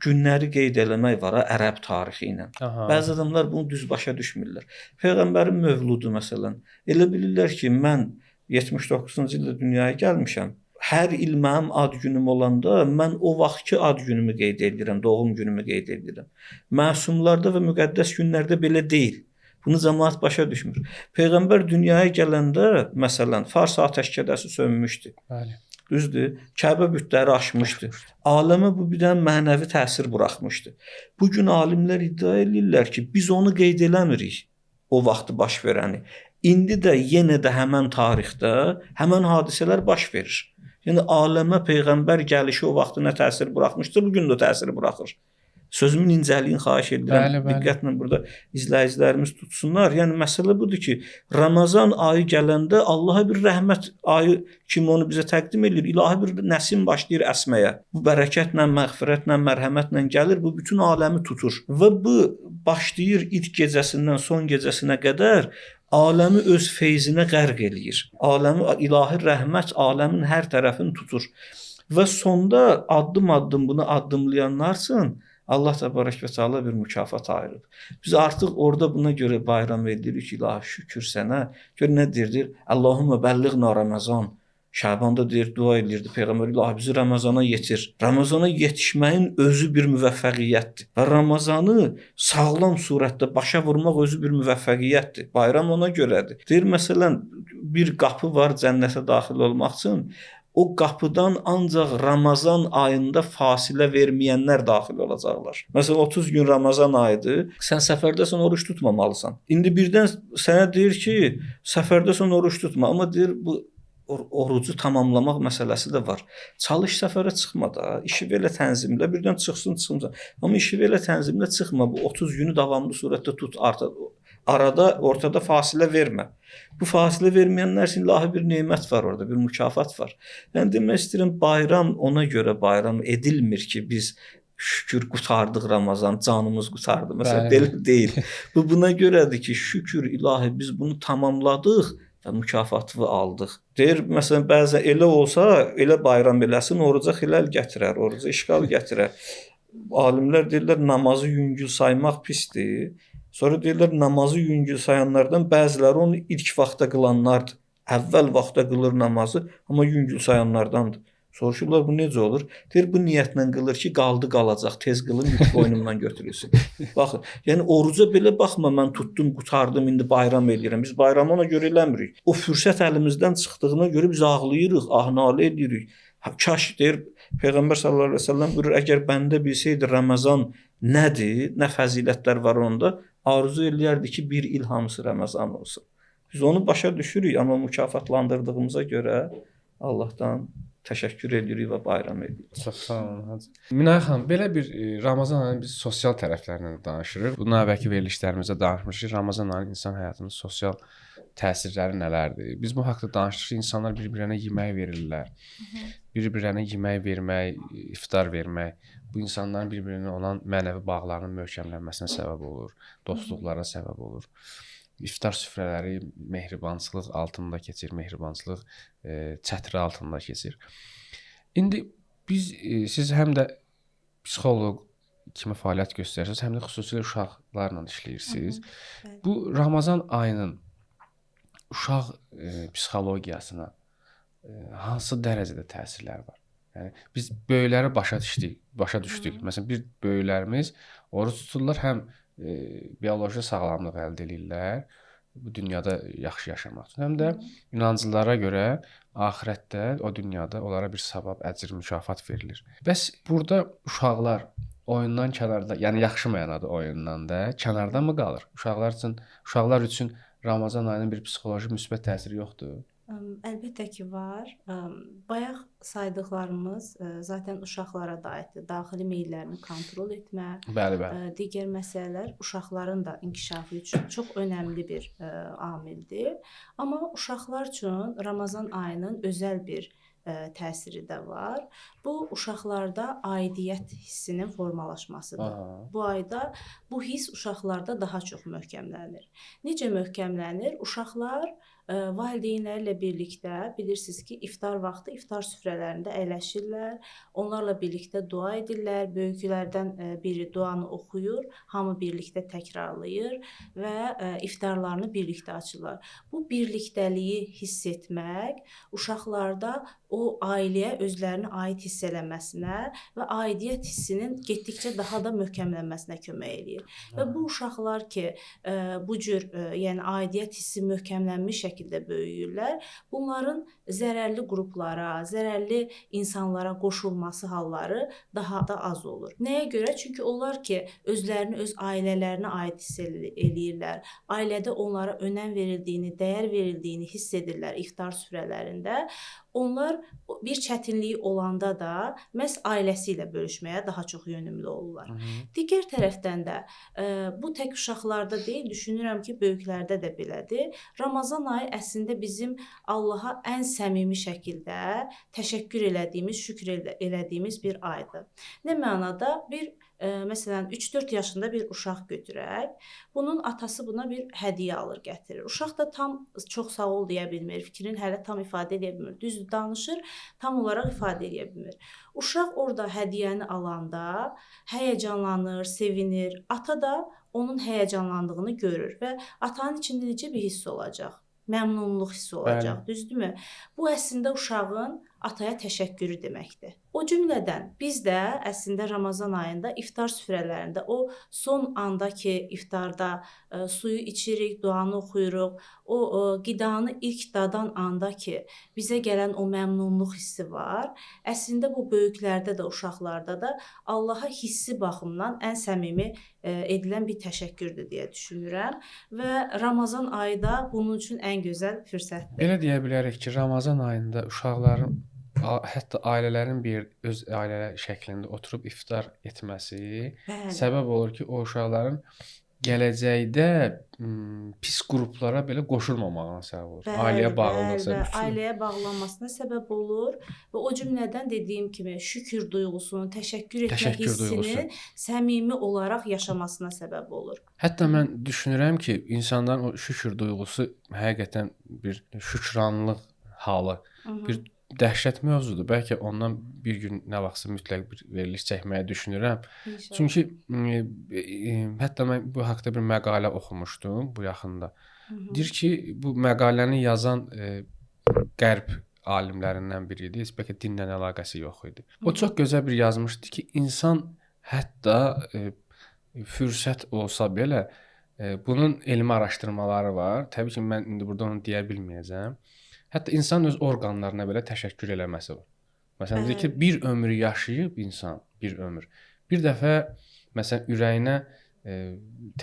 günləri qeyd eləmək var ərəb tarixi ilə. Bəzi adamlar bunu düz başa düşmürlər. Peyğəmbərin mövludu məsələn, elə bilirlər ki, mən 79-cu ildə dünyaya gəlmişəm. Hər il mənim ad günüm olanda mən o vaxtki ad günümü qeyd edirəm, doğum günümü qeyd edirəm. Məsumlarda və müqəddəs günlərdə belə deyil. Bunu cəmaət başa düşmür. Peyğəmbər dünyaya gələndə məsələn Fars atəşkədəsi sönmüşdü. Bəli. Düzdür? Kəbə bütləri aşmışdı. Aləmə bu bir dənə mənəvi təsir buraxmışdı. Bu gün alimlər iddia edirlər ki, biz onu qeyd eləmirik o vaxtı baş verəni. İndi də yenə də həmin tarixdə həmin hadisələr baş verir. Yəni aləmə peyğəmbər gəlişi o vaxt nə təsir buraxmışdı, bu gün də təsir buraxır. Sözümün incəliyini xahiş edirəm. Diqqətlə burada izləyicilərimiz tutsunlar. Yəni məsələ budur ki, Ramazan ayı gələndə Allaha bir rəhmət ayı kimi onu bizə təqdim edir. İlahi bir nəsim başlayır əsməyə. Bu bərəkətlə, məğfirətlə, mərhəmətlə gəlir, bu bütün aləmi tutur. Və bu başlayır ilk gecəsindən son gecəsinə qədər aləmi öz feyzinə qərq eləyir. Aləmi ilahi rəhmət aləmin hər tərəfini tutur. Və sonda addım-addım bunu addımlayanlar üçün Allah təbarək və təala bir mükafat ayırıb. Biz artıq orada buna görə bayram edirik. İlahi şükür sənə. Gör nə deyir? Allahumma bəlliğna Ramazan. Şabanda deyir, dua edirdi Peyğəmbər, ilahi bizi Ramazana yetir. Ramazana yetişməyin özü bir müvəffəqiyyətdir. Və Ramazanı sağlam surətdə başa vurmaq özü bir müvəffəqiyyətdir. Bayram ona görədir. Deyir, məsələn, bir qapı var cənnətə daxil olmaq üçün. O qapıdan ancaq Ramazan ayında fasilə verməyənlər daxil olacaqlar. Məsələn, 30 gün Ramazan ayıdır, sən səfərdəsən, oruç tutmamalısan. İndi birdən sənə deyir ki, səfərdəsən, oruç tutma. Amma deyir, bu orucu tamamlamaq məsələsi də var. Çalış səfərə çıxma da, işi belə tənzimlə, birdən çıxsın. Amma işi belə tənzimlə çıxma, bu 30 günü davamlı surətdə tut, arada, ortada fasilə vermə. Bu fasilə verməyənlər üçün ilahi bir nemət var orada, bir mükafat var. Yəni demək istəyirəm, bayram ona görə bayram edilmir ki, biz şükür qutardıq Ramazan, canımız qutardı. Məsələn, belə deyil. Bu buna görədir ki, şükür ilahi biz bunu tamamladıq və mükafatını aldıq. Deyir, məsələn, bəzən elə olsa, elə bayram eləsin, oruca xilal gətirər, oruca işğal gətirər. Alimlər deyirlər, namazı yüngül saymaq pisdir. Sonra deyirlər, namazı yüngül sayanlardan bəziləri onu ilk vaxtda qılanlardır. Əvvəl vaxtda qılır namazı, amma yüngül sayanlardandır. Soruşurlar, bu necə olur? Deyir, bu niyyətlə qılır ki, qalacaq, tez qılın, yük boynumdan götürülsün. Baxın, yəni oruca belə baxma, mən tutdum, qutardım, indi bayram eləyirəm. Biz bayramı ona görə eləmirik. O fürsət əlimizdən çıxdığına görə biz ağlayırıq, nalə edirik. Kaş deyir, Peyğəmbər sallallahu əleyhi və səlləm buyurur, əgər bəndə bilsəydi Ramazan nədir, nə fəzilətlər var onda, arzu eləyərdi ki, bir il hamısı Ramazan olsun. Biz onu başa düşürük, amma mükafatlandırdığımıza görə Allahdan təşəkkür edirik və bayram edirik. Çox sağ olun hacı. Minay xanım, belə bir Ramazan ayının biz sosial tərəflərindən danışırıq. Bundan əvvəlki verilişlərimizdə danışmışıq. Ramazan ayının insan həyatının sosial təsirləri nələrdir? Biz bu haqqda danışırıq. İnsanlar bir-birinə yemək verirlər. Bir-birinə yemək vermək, iftar vermək bu insanların bir-birinə olan mənəvi bağlarının möhkəmlənməsinə səbəb olur, dostluqlara səbəb olur. İftar süfrələri mehribançılıq altında keçir, mehribançılıq çətri altında keçir. İndi siz həm də psixoloq kimi fəaliyyət göstərirsiniz, həm də xüsusilə uşaqlarla işləyirsiniz. Bu Ramazan ayının uşaq psixologiyasına hansı dərəcədə təsirləri var? Yəni biz böyükləri başa düşdük. Məsələn, bir böyüklərimiz oruc tuturlar, həm bioloji sağlamlıq əldə edirlər bu dünyada yaxşı yaşamaq üçün, həm də inanclılara görə axirətdə o dünyada onlara bir savab, əcr, mükafat verilir. Bəs burada uşaqlar oyundan kənarda, yəni yaxşı mənada oyundan da kənarda mı qalır? Uşaqlar üçün Ramazan ayının bir psixoloji müsbət təsiri yoxdur? Əlbəttə ki, var. Bayaq saydıqlarımız zaten uşaqlara da aiddir. Daxili meyllərini kontrol etmək, Bəli, bəli. digər məsələlər uşaqların da inkişafı üçün çox önəmli bir amildir. Amma uşaqlar üçün Ramazan ayının özəl bir təsiri də var. Bu uşaqlarda aidiyyət hissinin formalaşmasıdır. Bu ayda bu hiss uşaqlarda daha çox möhkəmlənir. Necə möhkəmlənir? Uşaqlar valideynləri ilə birlikdə bilirsiniz ki, iftar vaxtı iftar süfrələrində əyləşirlər, onlarla birlikdə dua edirlər, böyüklərdən biri duanı oxuyur, hamı birlikdə təkrarlayır və iftarlarını birlikdə açırlar. Bu birlikdəliyi hiss etmək uşaqlarda o ailəyə özlərini aid hiss eləməsinə və aidiyyət hissinin getdikcə daha da möhkəmlənməsinə kömək eləyir. Və bu uşaqlar ki, bu cür yəni aidiyyət hissi möhkəmlənmiş şəkildə böyüyürlər, bunların zərərli qruplara, zərərli insanlara qoşulması halları daha da az olur. Nəyə görə? Çünki onlar ki, özlərini öz ailələrinə aid hiss eləyirlər. Ailədə onlara önəm verildiyini, dəyər verildiyini hiss edirlər iftar süfrələrində. Onlar bir çətinliyi olanda da məhz ailəsi ilə bölüşməyə daha çox yönümlü olurlar. Digər tərəfdən də bu tək uşaqlarda deyil, düşünürəm ki, böyüklərdə də belədir. Ramazan ayı əslində bizim Allaha ən səmimi şəkildə təşəkkür elədiyimiz, şükür elədiyimiz bir aydır. Nə mənada? Məsələn, 3-4 yaşında bir uşaq götürək, bunun atası buna bir hədiyyə alır, gətirir. Uşaq da tam çox sağ ol deyə bilmir, fikrini hələ tam ifadə edə bilmir. Düzdür, danışır, tam olaraq ifadə edə bilmir. Uşaq orada hədiyyəni alanda həyəcanlanır, sevinir. Ata da onun həyəcanlandığını görür və atanın içində necə bir hiss olacaq? Məmnunluq hissi olacaq, düzdürmü? Bu əslində uşağın ataya təşəkkürü deməkdir. O cümlədən biz də əslində Ramazan ayında iftar süfrələrində o son anda ki, iftarda suyu içirik, duanı oxuyuruq, o qidanı ilk dadan anda ki, bizə gələn o məmnunluq hissi var. Əslində bu böyüklərdə də, uşaqlarda da Allaha hissi baxımdan ən səmimi edilən bir təşəkkürdür deyə düşünürəm və Ramazan ayı da bunun üçün ən gözəl fürsətdir. Elə deyə bilərik ki, Ramazan ayında uşaqların hətta ailələrin öz ailə şəklində oturub iftar etməsi səbəb olur ki, o uşaqların gələcəkdə pis qruplara belə qoşulmamağına səbəb olur. Ailəyə ailəyə bağlanmasına səbəb olur və o cümlədən dediyim kimi şükür duyğusunu, təşəkkür etmə hissini səmimi olaraq yaşamasına səbəb olur. Hətta mən düşünürəm ki, insanların o şükür duyğusu həqiqətən bir şükranlıq halı, bir dəhşət mövzudur. Bəlkə ondan bir gün nə vaxtsa mütləq bir veriliş çəkməyi düşünürəm. İnşallah. Çünki hətta mən bu haqqda bir məqalə oxumuşdum bu yaxında. Deyir ki, bu məqaləni yazan qərb alimlərindən biri idi. Bəlkə dinlə əlaqəsi yox idi. O çox gözəl bir yazmışdı ki, insan hətta fürsət olsa belə bunun elmi araşdırmaları var. Təbii ki, mən indi burada onu deyə bilməyəcəm. Hətta insan öz orqanlarına belə təşəkkür eləməsi var. Məsələn, deyir ki, bir ömür yaşayıb insan, bir ömür. Bir dəfə, məsələn, ürəyinə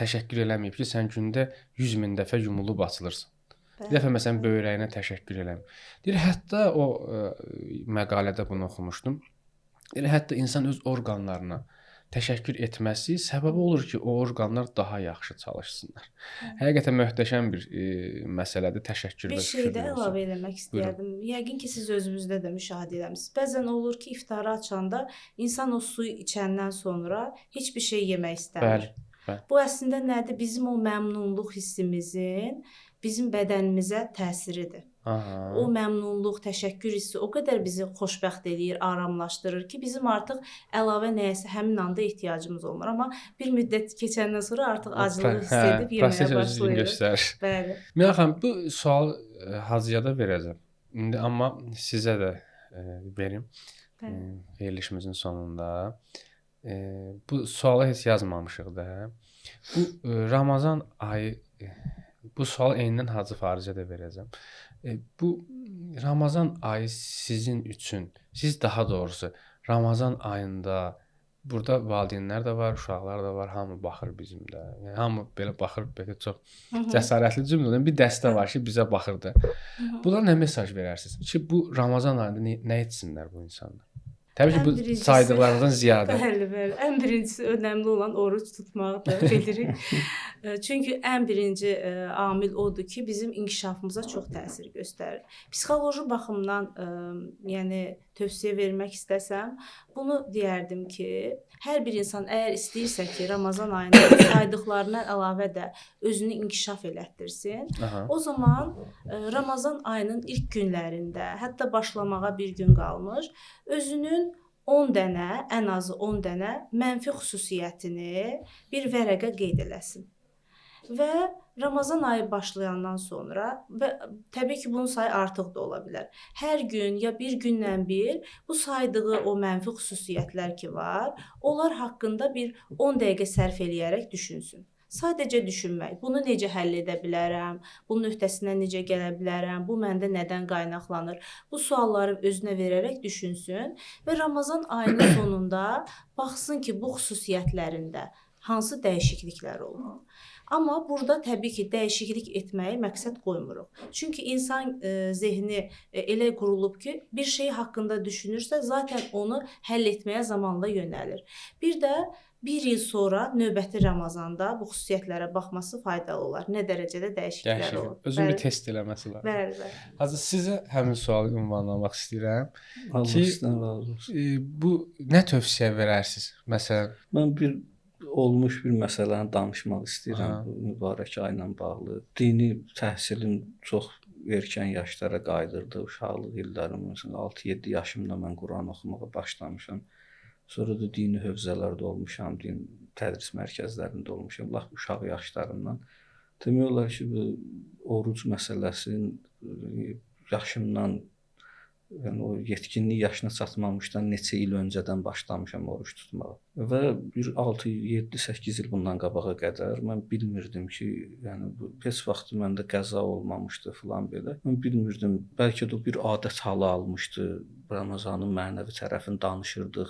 təşəkkür eləməyib ki, sən gündə 100.000 dəfə yumulub açılırsan. Bir dəfə, məsələn, böyrəyinə təşəkkür eləməyib. Deyir, hətta o məqalədə bunu oxumuşdum. Deyir, hətta insan öz orqanlarına təşəkkür etməsi səbəbi olur ki, o orqanlar daha yaxşı çalışsınlar. Həqiqətən möhtəşəm bir məsələdir təşəkkür və Bir şükür. şey də əlavə eləmək istəyərdim. Yəqin ki, siz özünüzdə də müşahidə eləmisiniz. Bəzən olur ki, iftarı açanda insan o suyu içəndən sonra heç bir şey yemək istəmir. Bəli. Bu əslində nədir? Bizim o məmnunluq hissimizin bizim bədənimizə təsiridir. O məmnunluq, təşəkkür hissi o qədər bizi xoşbəxt eləyir, aramlaşdırır ki, bizim artıq əlavə nəyəsə həmin anda ehtiyacımız olmur. Amma bir müddət keçəndən sonra artıq aclıq hiss edib yeməyə başlayırıq. Bəli. Mina xanım, bu sual Hacıya da verəcəm. İndi amma sizə də verim. verilişimizin sonunda. Bu sualı heç yazmamışıq da. Bu Ramazan ayı bu sual eynindən Hacı Farizə də verəcəm. Bu Ramazan ayı sizin üçün, siz daha doğrusu Ramazan ayında burada valideynlər də var, uşaqlar da var, hamı baxır bizim də. Yəni hamı belə baxır, belə çox cəsarətli cümlədən bir dəstə var ki, bizə baxırdı. Buna nə mesaj verərsiniz? Ki bu Ramazan ayında nə etsinlər bu insanlar? Təbii ki, bu saydıqlarınızdan ziyadə. Bəli. Ən birincisi önəmli olan oruc tutmaqdır, bilirik. Çünki ən birinci amil odur ki, bizim inkişafımıza çox təsir göstərir. Psixoloji baxımdan, yəni tövsiyə vermək istəsəm, bunu deyərdim ki, hər bir insan əgər istəyirsə ki, Ramazan ayında saydıqlarına əlavə də özünü inkişaf elətdirsin, o zaman Ramazan ayının ilk günlərində, hətta başlamağa bir gün qalmış, özünün 10 dənə, ən azı 10 dənə mənfi xüsusiyyətini bir vərəqə qeyd eləsin. Və Ramazan ayı başlayandan sonra və təbii ki, bunun sayı artıq da ola bilər. Hər gün ya bir gündən bir bu saydığı o mənfi xüsusiyyətlər ki var, onlar haqqında bir 10 dəqiqə sərf eləyərək düşünsün. Sadəcə düşünmək, bunu necə həll edə bilərəm, bunun öhdəsindən necə gələ bilərəm, bu məndə nədən qaynaqlanır? Bu sualları özünə verərək düşünsün və Ramazan ayının sonunda baxsın ki, bu xüsusiyyətlərində hansı dəyişikliklər olur. Amma burada təbii ki, dəyişiklik etməyi məqsəd qoymuruq. Çünki insan zehni elə qurulub ki, bir şey haqqında düşünürsə, zaten onu həll etməyə zamanla yönəlir. Bir də bir il sonra növbəti Ramazanda bu xüsusiyyətlərə baxması faydalı olar. Nə dərəcədə dəyişikliklər olur. Özün bir test eləməsi lazım. Bəli. Hacı, sizə həmin sualı ünvanlamaq istəyirəm. Allah sizdən razı olsun. Bu nə tövsiyə verərsiniz? Məsələn, mən olmuş bir məsələni danışmaq istəyirəm bu mübarək ayla bağlı. Dini təhsilim çox erkən yaşlara qaydırdı. Uşaqlıq illərim, məsələn 6-7 yaşımda mən Quran oxumağa başlamışam. Sonra da dini hövzələrdə olmuşam, din tədris mərkəzlərində olmuşam, lap uşaq yaşlarından. Demək olar ki, bu oruc məsələsinin yaşımdan, yəni o yetkinlik yaşına çatmamışdan neçə il öncədən başlamışam oruç tutmağa. Və bir 6-7-8 il bundan qabağa qədər mən bilmirdim ki, yəni bu heç vaxt məndə qəza olmamışdı filan belə. Mən bilmirdim, bəlkə də bir adət halı almışdı. Ramazanın mənəvi tərəfini danışırdıq,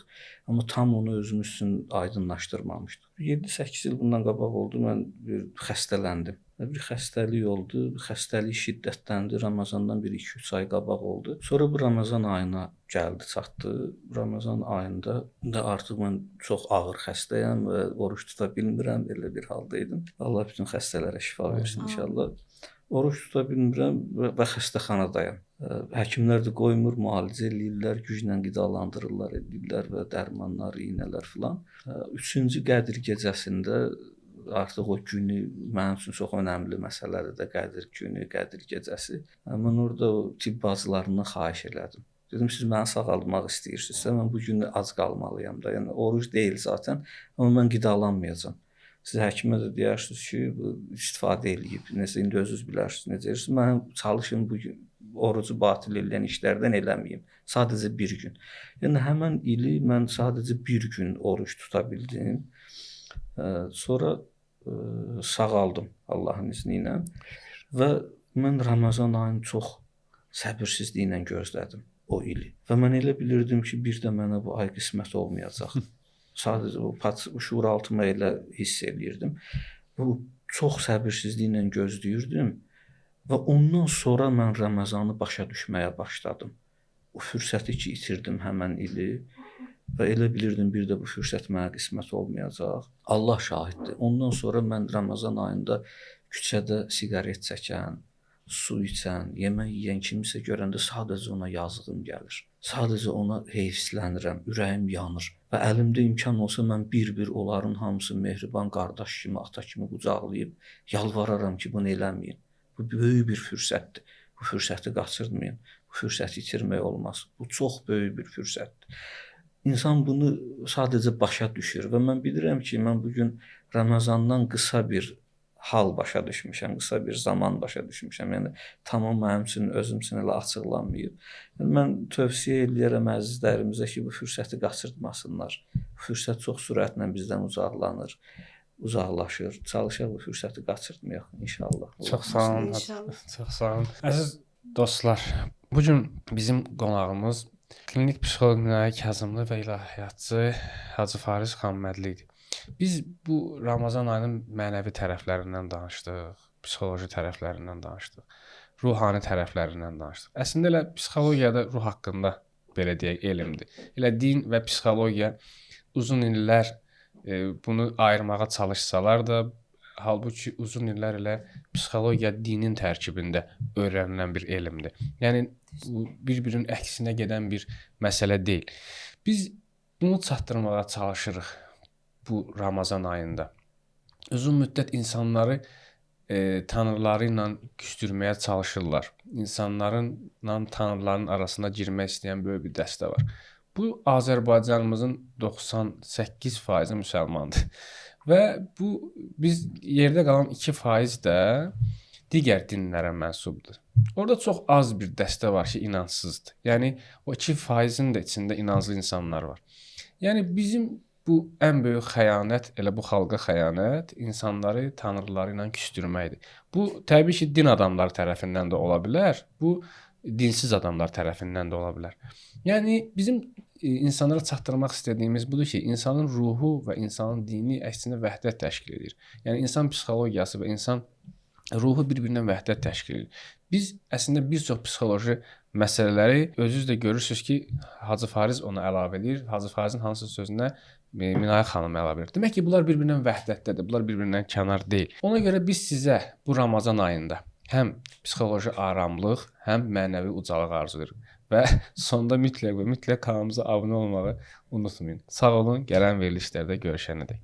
amma tam onu özümüz üçün aydınlaşdırmamışdıq. 7-8 il bundan qabaq oldu, mən bir xəstələndim. Bir xəstəlik oldu, xəstəlik şiddətləndi, Ramazandan bir 2-3 ay qabaq oldu. Sonra bu Ramazan ayına gəldi, çatdı. Ramazan ayında da artıq mən çox ağır xəstəyəm və oruç tuta bilmirəm, belə bir halda idim. Allah bütün xəstələrə şifa versin inşallah. Oruç tuta bilmirəm və xəstəxanadayam. Həkimlər də qoymur, müalicə eləyirlər, güclə qidalandırırlar, edirlər və dərmanlar, iynələr filan. 3-cü Qədir gecəsində artıq o günü mənim üçün çox önəmli məsələdir də Qədir günü, Qədir gecəsi. Mən orada o tibb bacılarından xahiş elədim. Dedim, siz məni sağaltmaq istəyirsinizsə, mən bu gün ac qalmalıyam da. Yəni oruc deyil zaten, amma mən qidalanmayacağam. Siz həkimə də deyirsiniz ki, bu istifadə eləyib. Nəsə indi özünüz bilərsiniz necə edirsiniz. Mən çalışım bu gün orucu batil edən işlərdən eləməyim. Sadəcə bir gün. Yəni həmin ili mən sadəcə bir gün oruç tuta bildim. Sonra sağaldım Allahın izni ilə və mən Ramazan ayını çox səbirsizliklə gözlədim o ili. Və mən elə bilirdim ki, bir də mənə bu ay qismət olmayacaq. Sadəcə o şuuraltıma elə hiss eləyirdim. Bu çox səbirsizliklə gözləyirdim və ondan sonra mən Ramazanı başa düşməyə başladım. O fürsəti ki, itirdim həmin ili. Və elə bilirdim bir də bu fürsət mənə qismət olmayacaq. Allah şahiddir. Ondan sonra mən Ramazan ayında küçədə siqaret çəkən, su içən, yemək yeyən kimisə görəndə sadəcə ona yazığım gəlir. Sadəcə ona heyfslənirəm, ürəyim yanır. Və əlimdə imkan olsa mən bir-bir onların hamısı mehriban qardaş kimi, ata kimi qucaqlayıb yalvararam ki, bunu eləməyin. Bu böyük bir fürsətdir. Bu fürsəti qaçırmayın. Bu fürsəti itirmək olmaz. Bu çox böyük bir fürsətdir. İnsan bunu sadəcə başa düşür və mən bilirəm ki, mən bugün Ramazandan qısa bir hal başa düşmüşəm, qısa bir zaman başa düşmüşəm. Yəni tamam mənim üçün özüm üçün elə açıqlanmayıb. Yəni mən tövsiyə edirəm əzizlərimizə ki, bu fürsəti qaçırtmasınlar. Bu fürsət çox sürətlə bizdən uzaqlaşır. Çalışaq bu fürsəti qaçırtmayaq inşallah. Çox sağ olun. İnşallah. Çox sağ olun. Əziz dostlar, bu gün bizim qonağımız klinik psixoloq Minayə Kazımlı və ilahiyyatçı Hacı Fariz Xanmədli idi. Biz bu Ramazan ayının mənəvi tərəflərindən danışdıq, psixoloji tərəflərindən danışdıq, ruhani tərəflərindən danışdıq. Əslində elə psixologiyada ruh haqqında belə deyək elmdir. Elə din və psixologiya uzun illər bunu ayırmağa çalışsalar da, halbuki uzun illər elə psixologiya dinin tərkibində öyrənilən bir elmdir. Yəni bu bir-birinin əksinə gedən bir məsələ deyil. Biz bunu çatdırmağa çalışırıq bu Ramazan ayında. Uzun müddət insanları tanrıları ilə küstürməyə çalışırlar. İnsanlarla tanrıların arasına girmək istəyən böyük bir dəstə var. Bu Azərbaycanımızın 98% müsəlmandır. Və bu biz yerdə qalan 2% də digər dinlərə mənsubdur. Orada çox az bir dəstə var ki, inancsızdır. Yəni o 2%-in də içində inanclı insanlar var. Yəni bizim bu ən böyük xəyanət, elə bu xalqa xəyanət insanları tanrıları ilə küstürməkdir. Bu təbii ki, din adamları tərəfindən də ola bilər. Bu dinsiz adamlar tərəfindən də ola bilər. Yəni bizim insanlara çatdırmaq istədiyimiz budur ki, insanın ruhu və insanın dini əksinə vəhdət təşkil edir. Yəni insan psixologiyası və insan ruhu bir-birindən vəhdət təşkil edir. Biz əslində bir çox psixoloji məsələləri özünüz də görürsüz ki, Hacı Fariz ona əlavə edir. Hacı Farizin hansı sözünə Minayə xanım əlavə edir. Demək ki, bunlar bir-birindən vəhdətdədir, bunlar bir-birindən kənar deyil. Ona görə biz sizə bu Ramazan ayında həm psixoloji aramlıq, həm mənəvi ucalıq arzulayırıq. Və sonda mütləq kanalımıza abunə olmağı unutmayın. Sağ olun, gələn verilişlərdə görüşənədək.